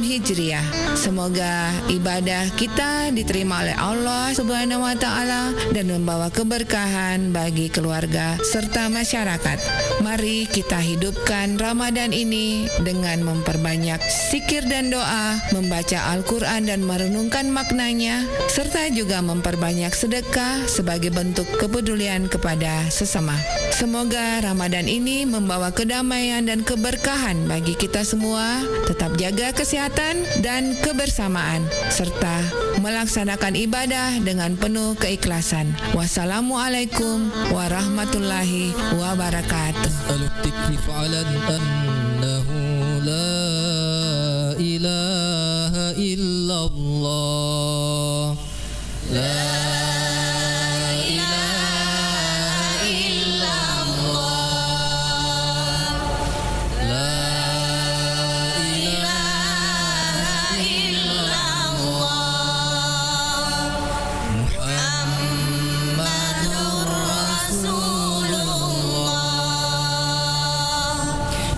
Hijriah. Semoga ibadah kita diterima oleh Allah Subhanahu wa Ta'ala dan membawa keberkahan bagi keluarga serta masyarakat. Mari kita hidupkan Ramadan ini dengan memperbanyak zikir dan doa, membaca Al-Quran dan merenungkan maknanya, serta juga memperbanyak sedekah sebagai bentuk kepedulian kepada sesama. Semoga Ramadan ini membawa kedamaian dan keberkahan bagi kita semua. Tetap jaga kesehatan dan kebersamaan, serta melaksanakan ibadah dengan penuh keikhlasan. Wassalamualaikum warahmatullahi wabarakatuh. Al-Tikrif ala annahu la ilaha illallah. La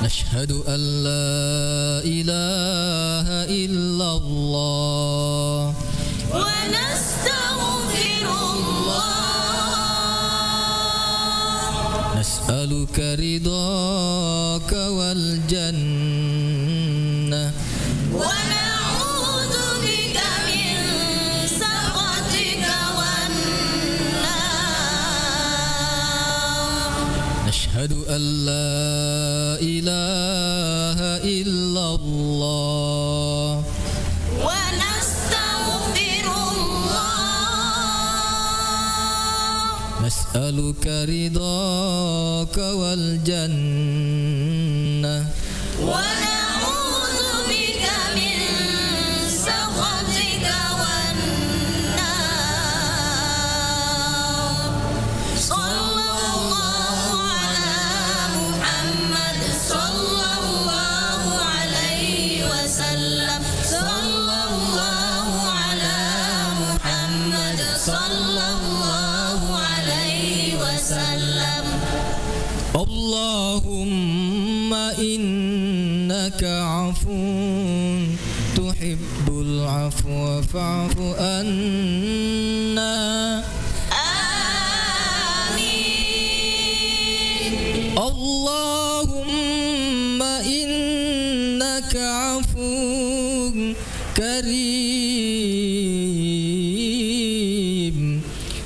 Ashhadu an la ilaha illallah wa nastaghfirullah. Nas'aluka ridhaka wal jannah wa na'udzu bika min sakhatika wan nar. Ashhadu an la ilaha illallah wa nastaghfiruka نسألك رضاك والجنة ونعوذ بك من سخطك والنار صلى الله على محمد صلى الله عليه وسلم صلى الله على محمد صلى الله عليه وسلم اللهم إنك عفو تحب العفو فاعف عنا آمين اللهم إنك عفو كريم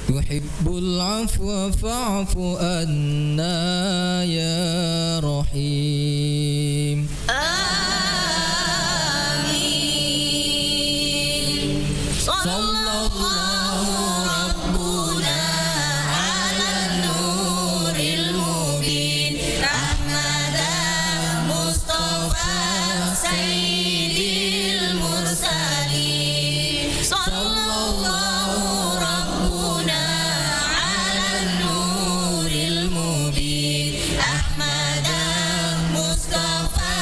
يحب العفو فاعف عنا يا رحيم آمين صلى الله ربنا على النور المبين أحمد مصطفى سيد المرسلين صلى الله ربنا على النور المبين أحمد مصطفى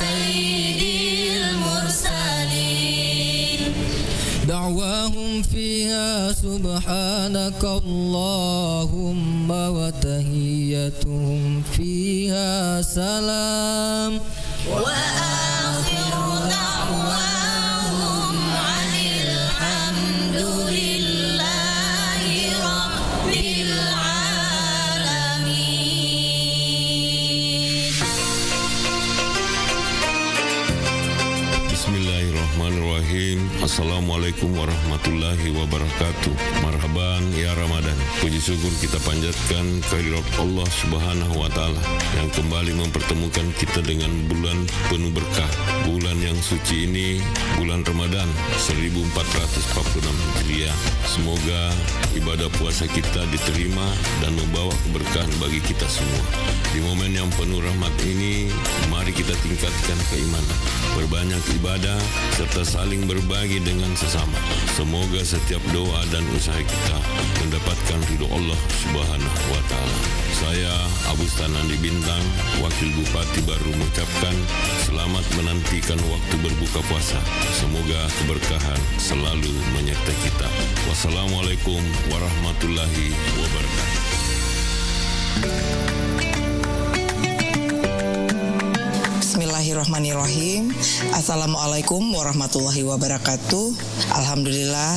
سيد المرسلين دعواهم فيها سبحانك اللهم وتحيتهم فيها سلام وآخر دعواهم عن الحمد لله رب العالمين Bismillahirrahmanirrahim. Assalamualaikum warahmatullahi wabarakatuh. Marhaban ya Ramadan. Puji syukur kita panjatkan kehadirat Allah Subhanahu wa taala yang kembali mempertemukan kita dengan bulan penuh berkah. Bulan yang suci ini, bulan Ramadan 1446 Hijriah. Semoga ibadah puasa kita diterima dan membawa keberkahan bagi kita semua. Di momen yang penuh rahmat ini, mari kita tingkatkan keimanan, berbanyak ibadah serta saling berbagi dengan sesama. Semoga setiap doa dan usaha kita mendapatkan ridho Allah Subhanahu wa taala. Saya Abu Stanandi Bintang, Wakil Bupati Baru mengucapkan selamat menantikan waktu berbuka puasa. Semoga keberkahan selalu menyertai kita. Wassalamualaikum warahmatullahi wabarakatuh. Bismillahirrahmanirrahim. Assalamualaikum warahmatullahi wabarakatuh. Alhamdulillah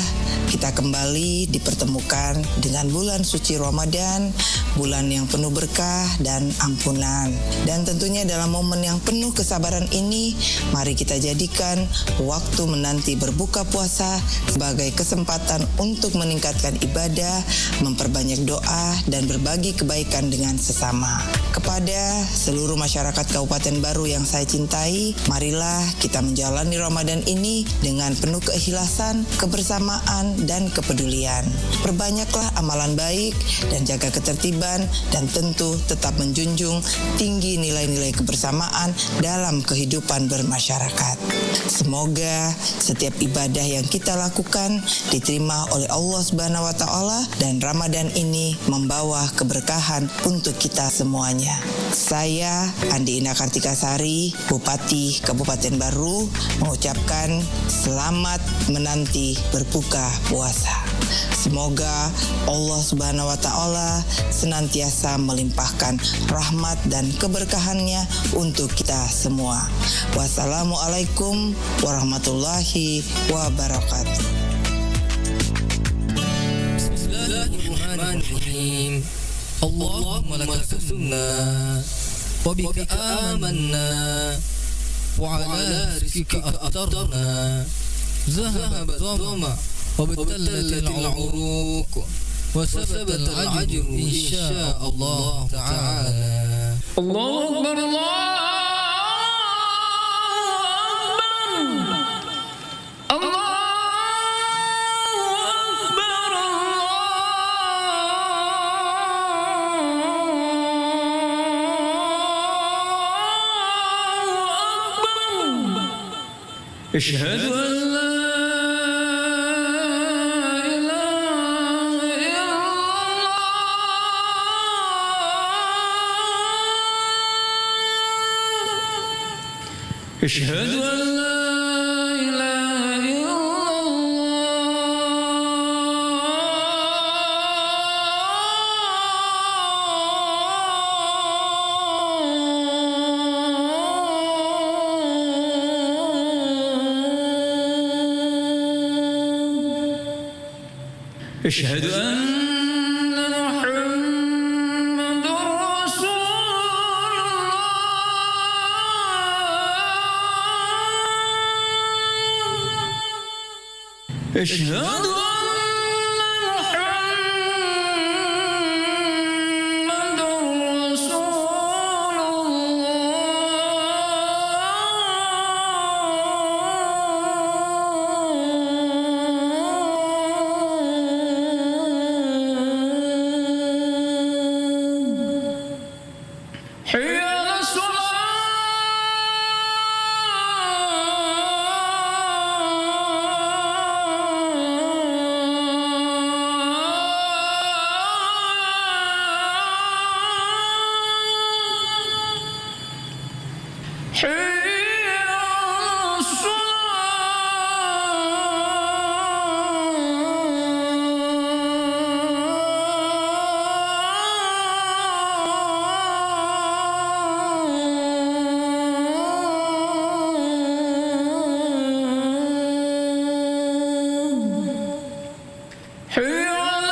kita kembali dipertemukan dengan bulan suci Ramadan, bulan yang penuh berkah dan ampunan. Dan tentunya dalam momen yang penuh kesabaran ini, mari kita jadikan waktu menanti berbuka puasa sebagai kesempatan untuk meningkatkan ibadah, memperbanyak doa dan berbagi kebaikan dengan sesama. Kepada seluruh masyarakat Kabupaten Baru yang saya cintai, marilah kita menjalani Ramadan ini dengan penuh keikhlasan, kebersamaan, dan kepedulian. Perbanyaklah amalan baik dan jaga ketertiban, dan tentu tetap menjunjung tinggi nilai-nilai kebersamaan dalam kehidupan bermasyarakat. Semoga setiap ibadah yang kita lakukan diterima oleh Allah Subhanahu wa taala dan Ramadan ini membawa keberkahan untuk kita semuanya. Saya Andi Ina Kartikasari, Bupati Kabupaten Baru, mengucapkan selamat menanti berbuka puasa. Semoga Allah Subhanahu wa taala senantiasa melimpahkan rahmat dan keberkahannya untuk kita semua. Wassalamualaikum warahmatullahi wabarakatuh. Bismillahirrahmanirrahim. Allahumma laka sumna wa bika amanna wa ala rizqika aftarna zahaba dhama wa batalat al-uruq wa sabata al-ajr insya Allah ta'ala. Allahu akbar, Allahu akbar, Allahu akbar, أشهد أن لا إله إلا الله أشهد أن لا إله إلا أشهد أن محمد رسول الله أشهد أن محمد رسول حي على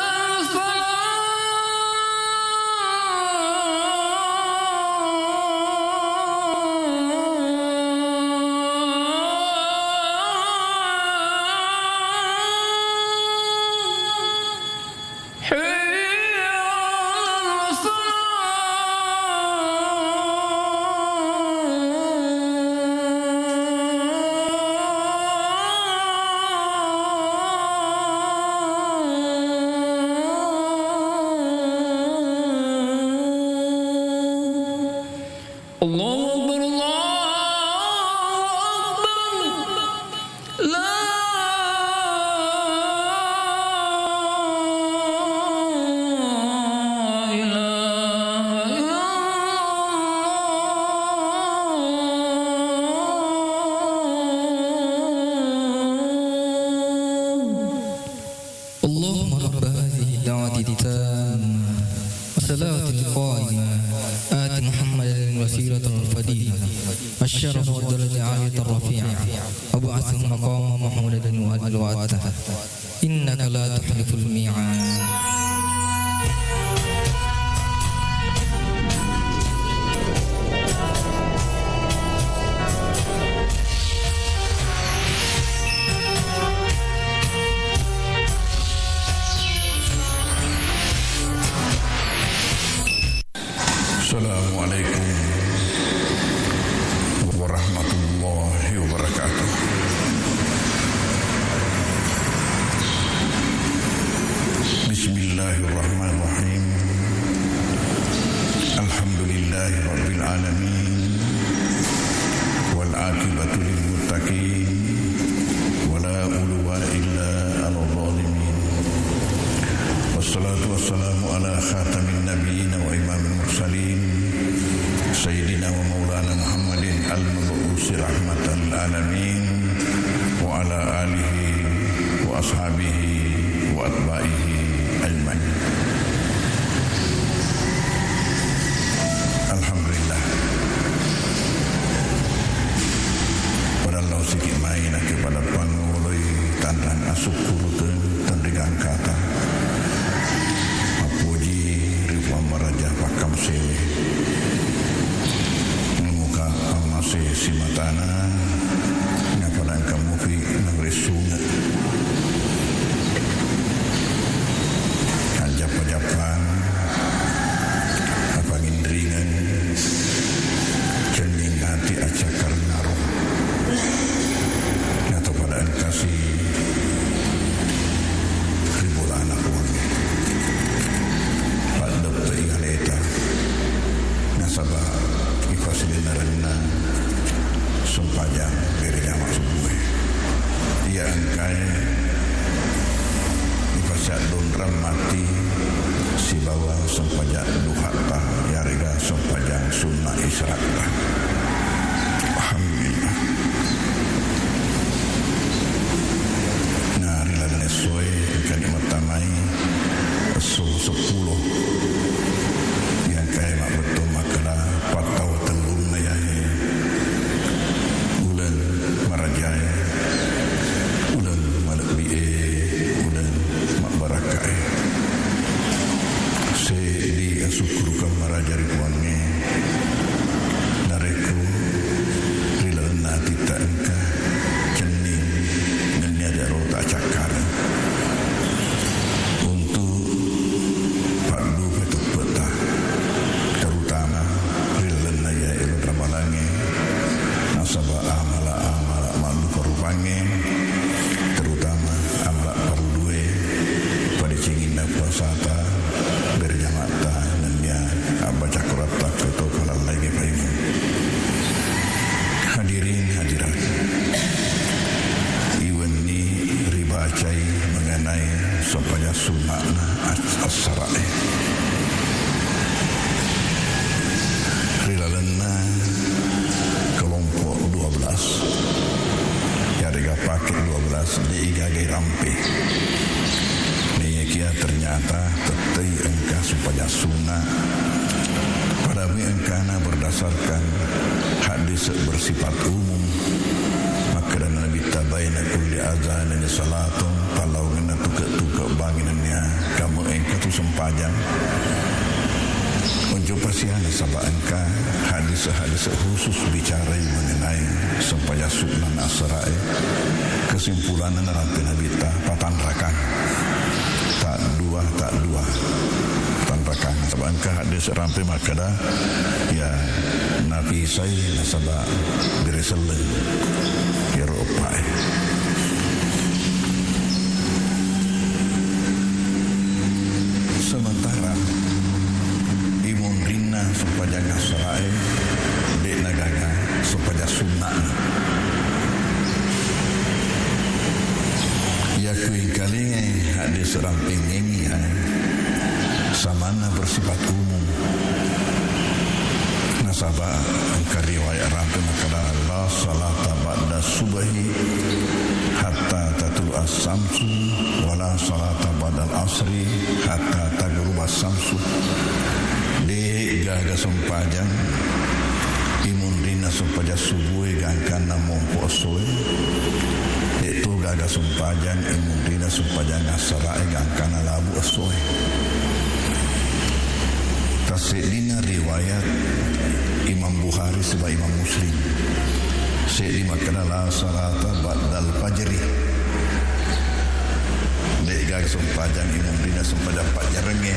الله أكبر الله أكبر لا إله إلا الله اللهم رب هذه الدعوة التامة والصلاة القائمة آت محمدا الوسيلة الفضيلة الشرف والدرجة العالية الرفيعة وابعثه مقاما محمودا وأدعوته إنك لا تخلف الميعاد. Assalamualaikum warahmatullahi wabarakatuh. Bismillahirrahmanirrahim. Alhamdulillahi rabbil alamin. Wal aqibatu lil muttaqin. Wala udwana illa 'alal zalimin. Wassalatu wassalamu ala khatamin nabiyyin wa imamil mursalin Sayyidina wa maulana Muhammadin al-mab'usi rahmatan lil alamin wa ala alihi wa ashabihi wa atba'ihi ajma'in. Alhamdulillah. Padahal sikit main kepada panulai tandan asukur tandingan kata Maraja Pakam Sewe Muka Amase Simatana Ngapalan kamu fi Negeri Sungai Japa-japan Apa ngindringan Cening hati acakar naruh Atau pada kasih Ribulah anak wangi Nasabah ikhlas dinaranna sumpah ramati si bawa sempajak duhata yarega sempajang sunnah isyaratlah. Alhamdulillah. Nah, rila dan esoi kan imatamai esul 10 yang kaya mak betul makalah patau telung nayahe ulan marajai ulan malak bi'e ulan mak barakai se di asukuru kam marajari puange nareku rila nati tak engka cening dan niada roh tak cakar untuk padu petuk petah terutama rila naya elok ramalange nasabah amala malu perupange terutama amala perudue pada cingin puasata berjamata dan dia baca Quran tak atau kalau lagi paimu. Hadirin hadirat, iwan ni riba acai mengenai supaya sunnah as-sarai. Rilalena kelompok 12 Yarega paket 12 diigagai rampe Nia kia ternyata tetai engkau supaya sunnah pada engkana berdasarkan hadis bersifat umum maka dan Nabi tabayna kulli azan dan salatun palau ngena tuka banginannya kamu engkau tu sempajang unjuk pasiana sabak engkau hadis-hadis khusus bicara mengenai supaya sunnah asrai kesimpulan rampe Nabi patan rakan tak dua tanpakan sebab engkau hadis rampe maka dah ya Nabi saya nasabah bereseleng ya ropai sementara imun rina supaya ngasrai dek nagaga supaya sunnah ya kui kalinge hadis ramping ini samana bersifat umum nasabah engkau riwayat ramping maka la salata ba'da subahi hatta tatul as-samsu wala salata ba'da al-asri hatta taghrub as-samsu de gaga sempajang imun rina supaya subuh gangkana mompo soe itu gaga sempajang imun rina supaya ngasarae gangkana labu soe tasidina riwayat Imam Bukhari sebab Imam Muslim Sayyidi makna la salata ba'dal fajri Lega sempajang imam rina sempajang pajarenge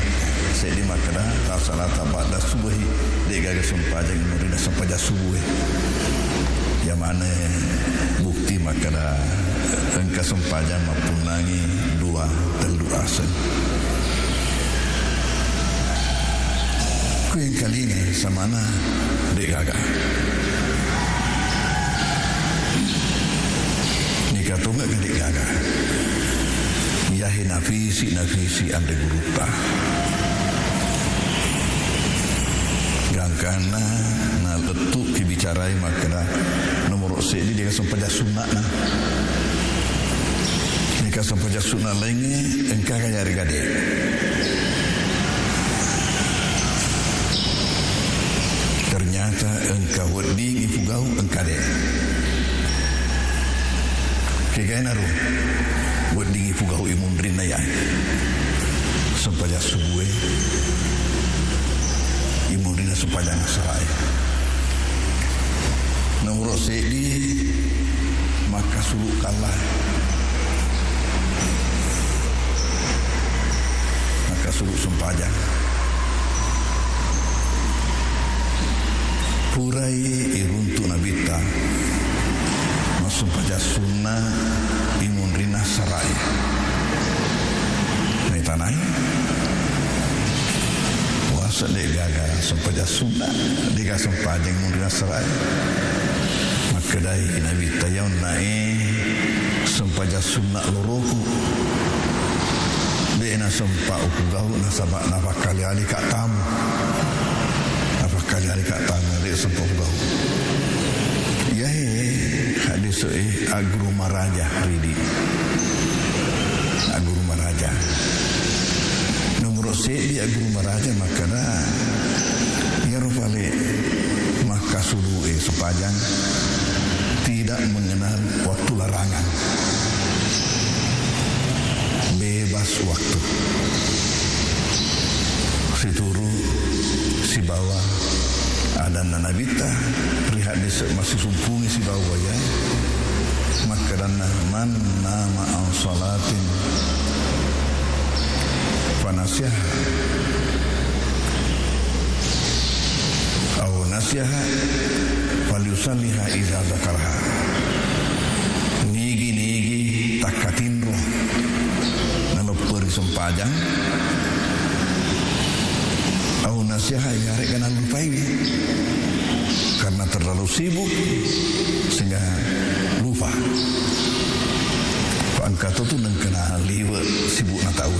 Sayyidi makna la salata ba'dal subuhi Lega sempajang imam rina sempajang subuhi yang mana bukti makna engkau sempajang mapunangi dua telu asan yang kali ini sama mana dek gaga ni kata enggak ke dek gaga yahi nafisi anda guruta gangkana na letuk dibicarai makna nomor ini dia sempat sunnah na ni kata sempat sunnah lainnya engkau kaya regade ternyata engkau wedi ifugau engkau deh kaya naru wedi ifugau imun rina ya supaya subuh imun rina supaya nasarai nomor sedi maka suruh kalah maka suruh sempajang purai iruntu nabita masuk pada sunnah imun rina sarai ini tanai wasa dek gaga sempaja sunnah dek sempaja imun rina sarai maka dari nabita yang naik sempaja sunnah loroku dek na sempa uku gau na sabak na bakali ali kak tamu. Kali kak tamu dia sempa uku gau. Ya hadis aguru maraja ridi. Aguru maraja. Nomor di aguru maraja makana ya rupale maka sulu sepanjang tidak mengenal waktu larangan. Bebas waktu. Si turu, si bawah, ada nanabita, lihat di masih sumpungi si bawah ya. Maka dan man nama al salatin panasiah au nasiah falyusalliha idza dzakarha. Nigi takatin roh naloperi sempajang au nasiah yare kana lupai karena terlalu sibuk sehingga lupa. Angkat tu nang kena liwe sibuk nak tahu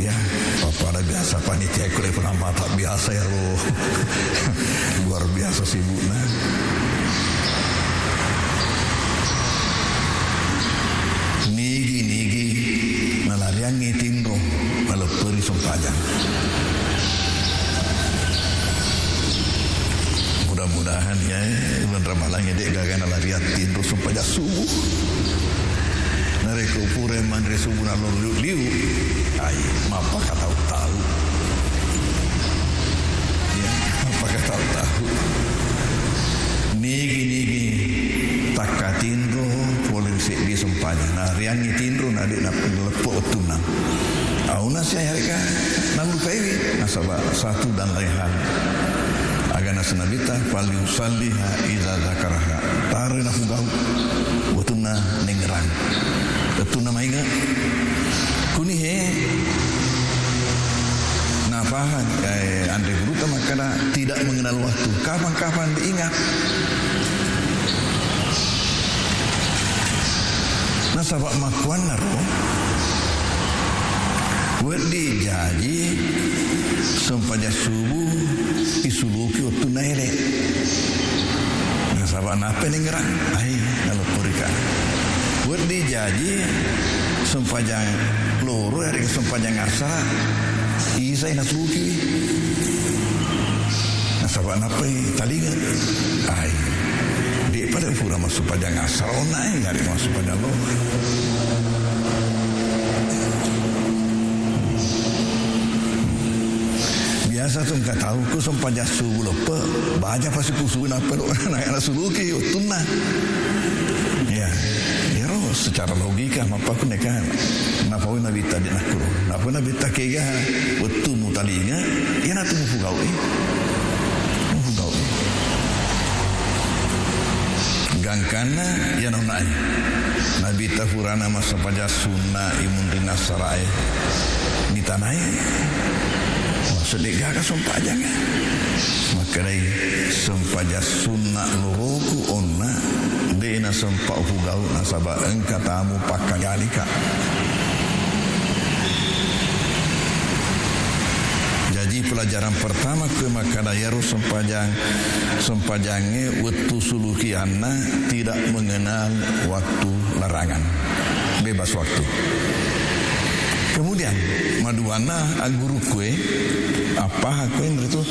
ya apa ada biasa panitia ikut penambah tak biasa ya lo luar biasa sibuk nah. Nigi nalarian ngitin roh maleperi sempajang. Mudah-mudahan ya bulan Ramadhan dek gagan lariat tidur supaya subuh. Nareko pure mandre subuh nalor liu. Ai, mapa kata tahu. Ya, mapa kata tahu. Nigi takatinro polisi di sempanya. Nah, riang ngitinro nade na lepo tunang. Auna saya reka nang lupai nasaba satu dan lain hal. Agana senabita fal yusalliha idza zakaraha. Tarina fugau watuna nengerang. Watuna mainga. Kuni nafahan andre guru makana tidak mengenal waktu. Kapan-kapan diingat. Nasaba makuan naro. Wedi jaji sempaja subuh isuluki waktu naire. Nasaba napa nengerang? Ai kalau purika. Wedi jaji sempaja loro hari sempaja ngasara. Isai nasuki. Nasaba napa talinga? Ai di pada pura masuk pada ngasara onai hari masuk pada loro. Biasa tu engkau tahu ku sempaja subuh lupa baca pasti kusuin apa lo anak suluki tunna ya roh secara logika apa aku nekan napa nabi tadi nak kuru napa nabi tak kega waktu mutalinya ya nak tunggu fugau gangkana ya nonai nabi tafurana masa paja sunnah imun rinasarai ni tanai sedekah sumpajang maka dari sumpaja sunnah loroku onna dena sempa fugau nasaba engka tamu pakangalika. Jadi pelajaran pertama ke makadayaro sempajangnya waktu sulukianna tidak mengenal waktu larangan, bebas waktu. Kemudian maduana aguru kue apa aku yang itu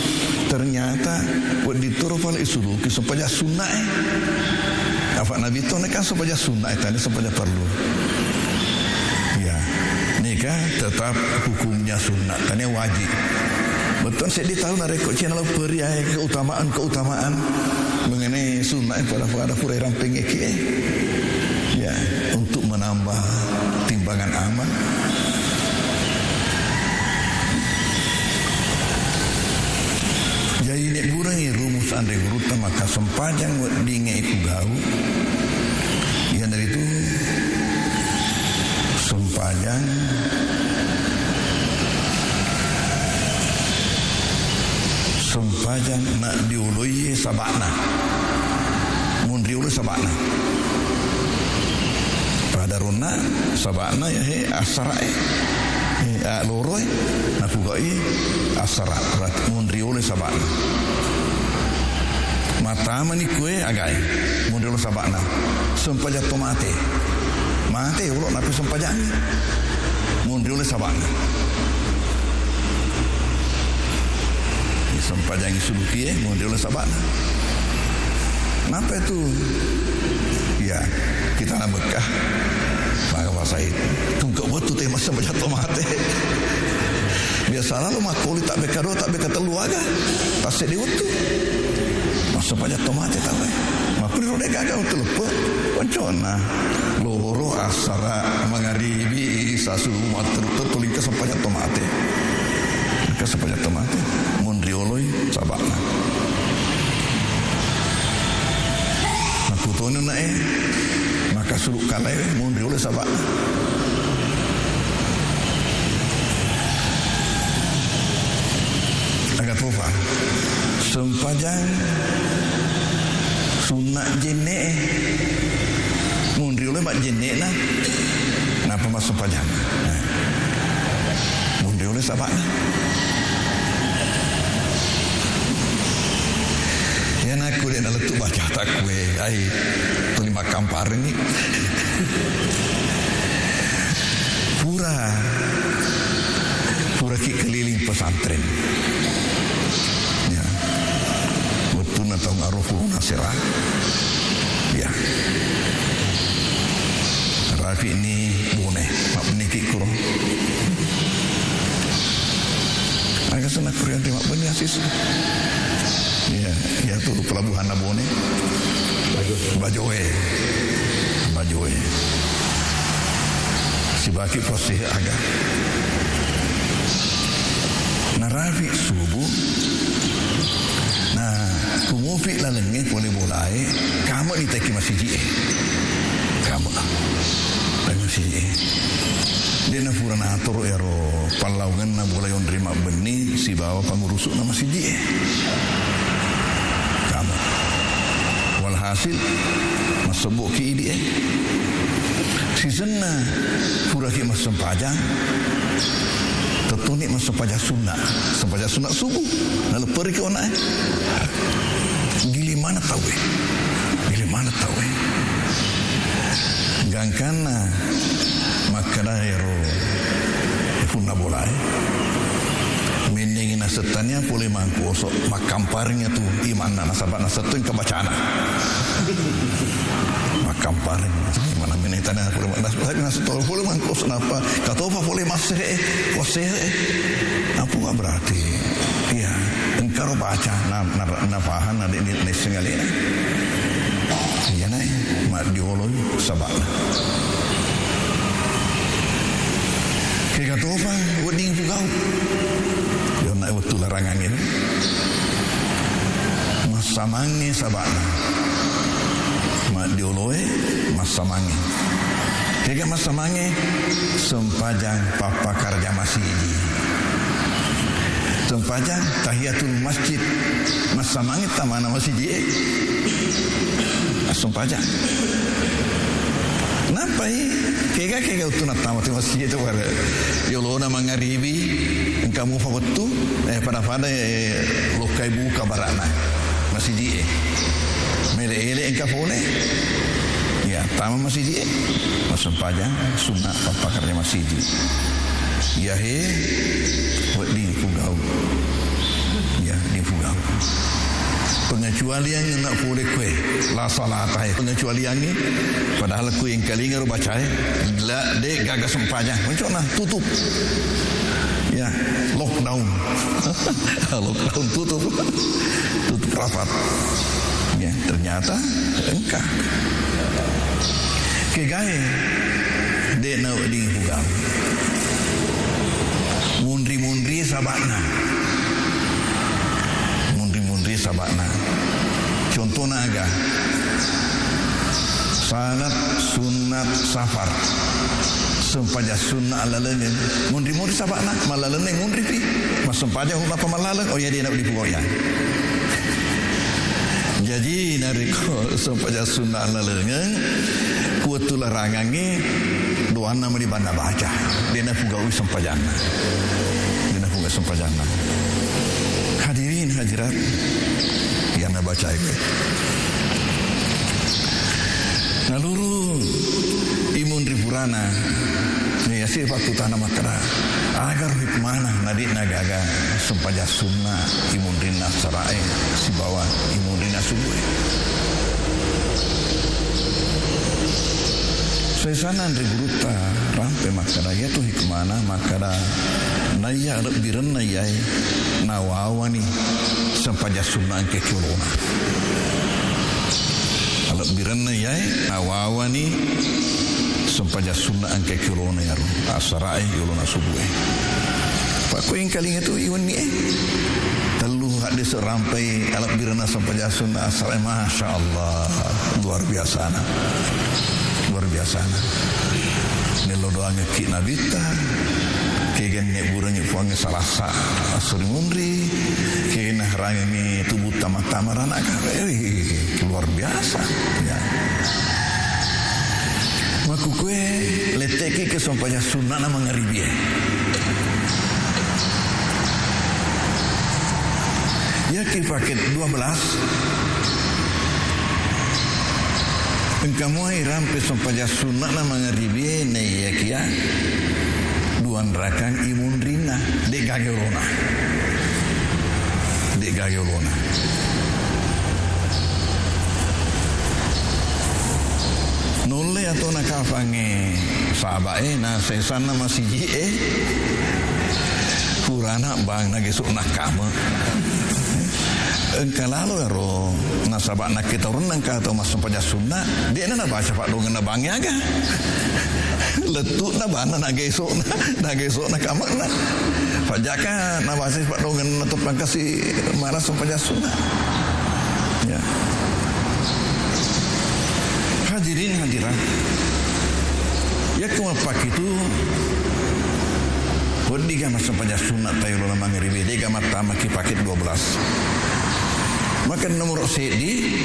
ternyata diturut oleh isuluki supaya sunnah apa nabi itu kan supaya sunnah tadi supaya perlu ya nikah tetap hukumnya sunnah tadi wajib betul saya ditahu nareko channel periai keutamaan mengenai sunnah pada pura ramping ya untuk menambah timbangan amal. Jadi nek burangi rumus andre guruta maka sempajang dinge iku gau. Yang dari itu sempajang nak diului sabana. Mun diului sabana. Pada runa sabana ya asarae. loroi na pugai asara rat mundri oleh sabana mata mani kue agai mundri oleh sabana sempaja tomate mate ulok napi sempaja mundri oleh sabana sempaja suluki mundri oleh sabana kenapa itu ya kita nak bekah maka bahasa itu tunggu waktu teh masa baca tomate biasalah lu makuli tak beka dua tak beka telu aga pasti diutuh masa baca tomate tahu makuli rode gagal betul lupa koncona loro asara mangaribi sasu matur tuling ke sempaja tomate mundri oloi sabana aku tonu nae maka suruh kalai mundri oleh sabak agak tofa sempajang sunat jenek mundri oleh mak jenek lah kenapa mas sempajang mundri oleh sabak yang aku dia nak letup baca tak kue ai terima kampar ini pura ki keliling pesantren ya betul nak tahu aruful nasirah ya Rafi ini boneh mak menikik kurang agak senang kurian terima benih asis ya tu pelabuhan Nabone Bajoe si baki posih agak narafi subuh nah kumufi lalengnya boleh mulai kamu diteki masih jie kamu masih jie dia na pura na atur ero palaugan na boleh on terima benih si bawa pengurusuk na masih jie kamu walhasil masebuk ki ini si senna pura ki mas sempajang tetunik mas sempajang sunat subuh lalu pergi ke ona gili mana tahu gangkana makana hero punna bolai meningin setannya boleh mangku osok makamparnya tu iman nasabah nasatun kebacaan makamparnya mana menitanya boleh nasabah nasatun boleh mangku osok apa katopa boleh masih apa nggak berarti iya engkau baca nafahan ada ini nesengali iya naik mak dioloi sabak kaya katopa wading pugau dia nak betul larangan ini masamangi sabana mak dioloi masamangi kaya masamangi sempajang papa karja masjid sempajang tahiyatul masjid masamangi tamana masjid sempajang kenapa kaya utu nak tamat masjid itu pada yolo na mangaribi kamu fawetu pada lokai buka barana masjid mele engkau boleh ya tamat masjid sempajang sunat papa kerja masjid ya di fugau ya di fugau pengecualian yang nak boleh kue la salat pengecualian ni padahal kue yang kali ngaru baca la dek gagas sempajang macam mana tutup ya lockdown tutup rapat ya ternyata engkau kegae dek nak di fugau mundri sabana contohnya agak salat sunat safar sempaja sunnah alalengin mundri sabana malaleng mundri pi mas sempaja apa malaleng oh ya dia nak dipugoya jadi nariko sempaja sunnah alalengin kuatu larangangi doan nama di banda baca dia na fugawi sampajana dia na fugawi sampajana hadirin hadirat yang na baca itu naluru imun ripurana ni asih waktu tanah makara agar hikmana nadik nagaga sampaja sunna imun rina sarae si bawa imun rina subuh sesanan riburuta rampe makara ya tu hikmana makara naya biren naya nawawani sampaja sunna ke kirona alak biren naya nawawani sampaja sunna angke kirona ya asarai yulona subuh pak ko yang kali itu iwan ni telu hadis rampai alak birana sampaja sunna asarai masyaallah luar biasa ni lodoanya ki nabita kegen ne buranya fuang salasa asuri mundri kegen harang ni tubuh tamat-tamaran agak luar biasa ya maku kue leteki ke sampaya sunnah nama ngaribi ya ki paket 12 engkamu ai rampe sampaya sunnah nama ngaribi ne ya kia duan rakan imun rina de gagelona nulle atau nakafange sahabae na sesana masih kurana bang nage sok nakama engkalalo ero nasabak nak kita renang ka atau masuk pada sunnah dia na baca pak dongen na bangi aga letuk na bana nage sok nakama na pajaka na baca pak dongen na topang kasih marah pada sunnah ya hadirin hadirat ya kumapak itu Wadiga masa pada sunat tayo lama ngeribi diga mata maki paket 12 maka nomor sedi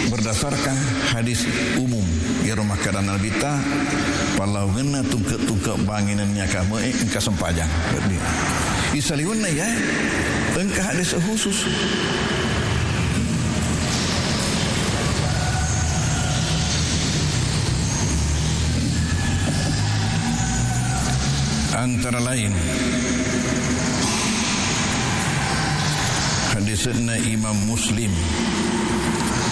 berdasarkan hadis umum ya rumah kadang nabita palau ngena tungke banginannya kamu engka sempajang isaliwunna ya engka hadis khusus antara lain hadisnya Imam Muslim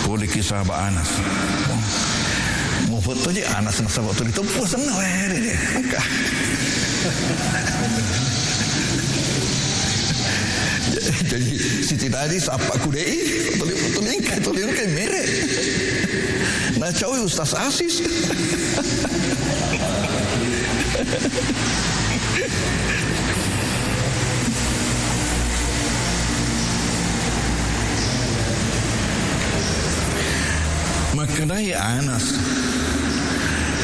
boleh kisah Anas mau foto je Anas nak sahabat itu puas senang dia jadi Siti tadi sapa kudei tulis merek nah cawi Ustaz Asis maka dari Anas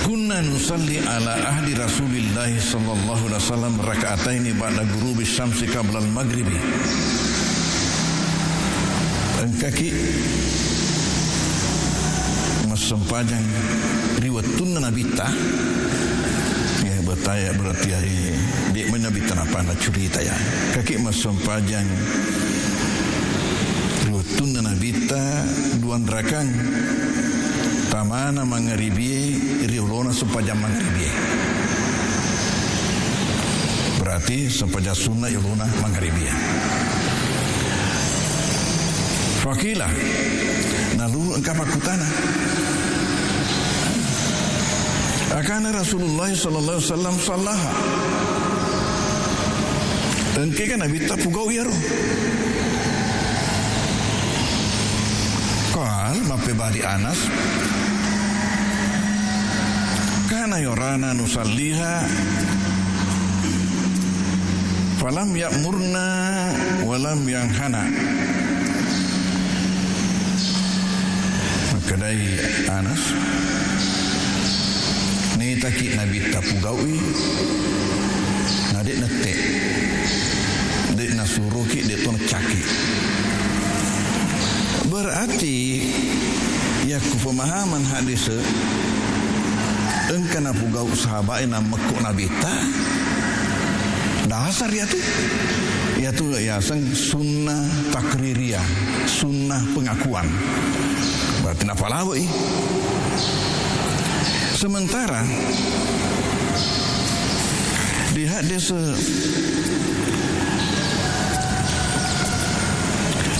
kunna nusalli ala ahdi Rasulillah sallallahu alaihi wasallam raka'ataini ba'da ghurubi syamsi qabla al-maghribi engkaki masempajang riwayat tunna nabita ya bertanya berarti dia menabita apa nak cerita ya kaki masempajang riwayat tunna nabita duan rakang tamana mangaribi riulona sepanjang mangaribi berarti sepanjang sunnah riulona mangaribi fakila nalu engkau makutana akana Rasulullah sallallahu alaihi wasallam sallaha engke kan nabi ta pugau yaro qal mape bari Anas kana yorana nusalliha falam ya'murna walam yanhana kedai Anas ni taki nabi tapugawi nadik nete dek nasuruki dek ton caki berarti ya ku pemahaman hadis engka kena pugau sahabat na mekuk nabi ta dasar ya tu sang sunnah takririyah, sunnah pengakuan. Berarti napa lawe. Sementara di hadis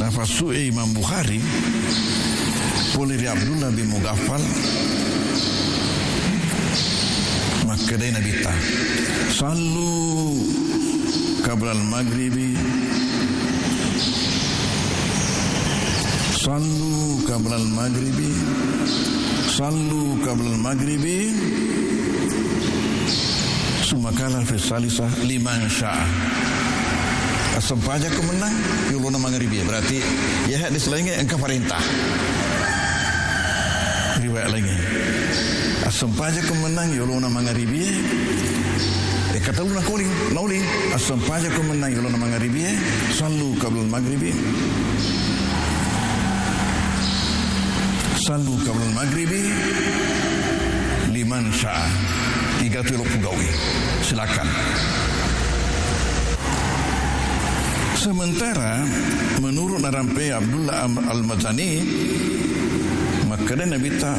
nafasu Imam Bukhari oleh Abdullah bin Mughaffal, maka dia Nabi ta sallu qabla al-maghribi sallu qabla al-maghribi sallu qabla al-maghribi sumakala fi salisah liman sya'a. Sempaja kemenang yuluna maghribi, berarti ya hadis lainnya engkau perintah. Riwayat lagi sempaja kemenang yuluna maghribi kata ulun calling nauli sempaja kemenang yuluna maghribi sallu qabla al-maghribi sallu qabla al-maghribi liman sya'a. 30 pegawai silakan. Sementara menurut Narampe Abdullah Al-Mazani, maka Nabi tak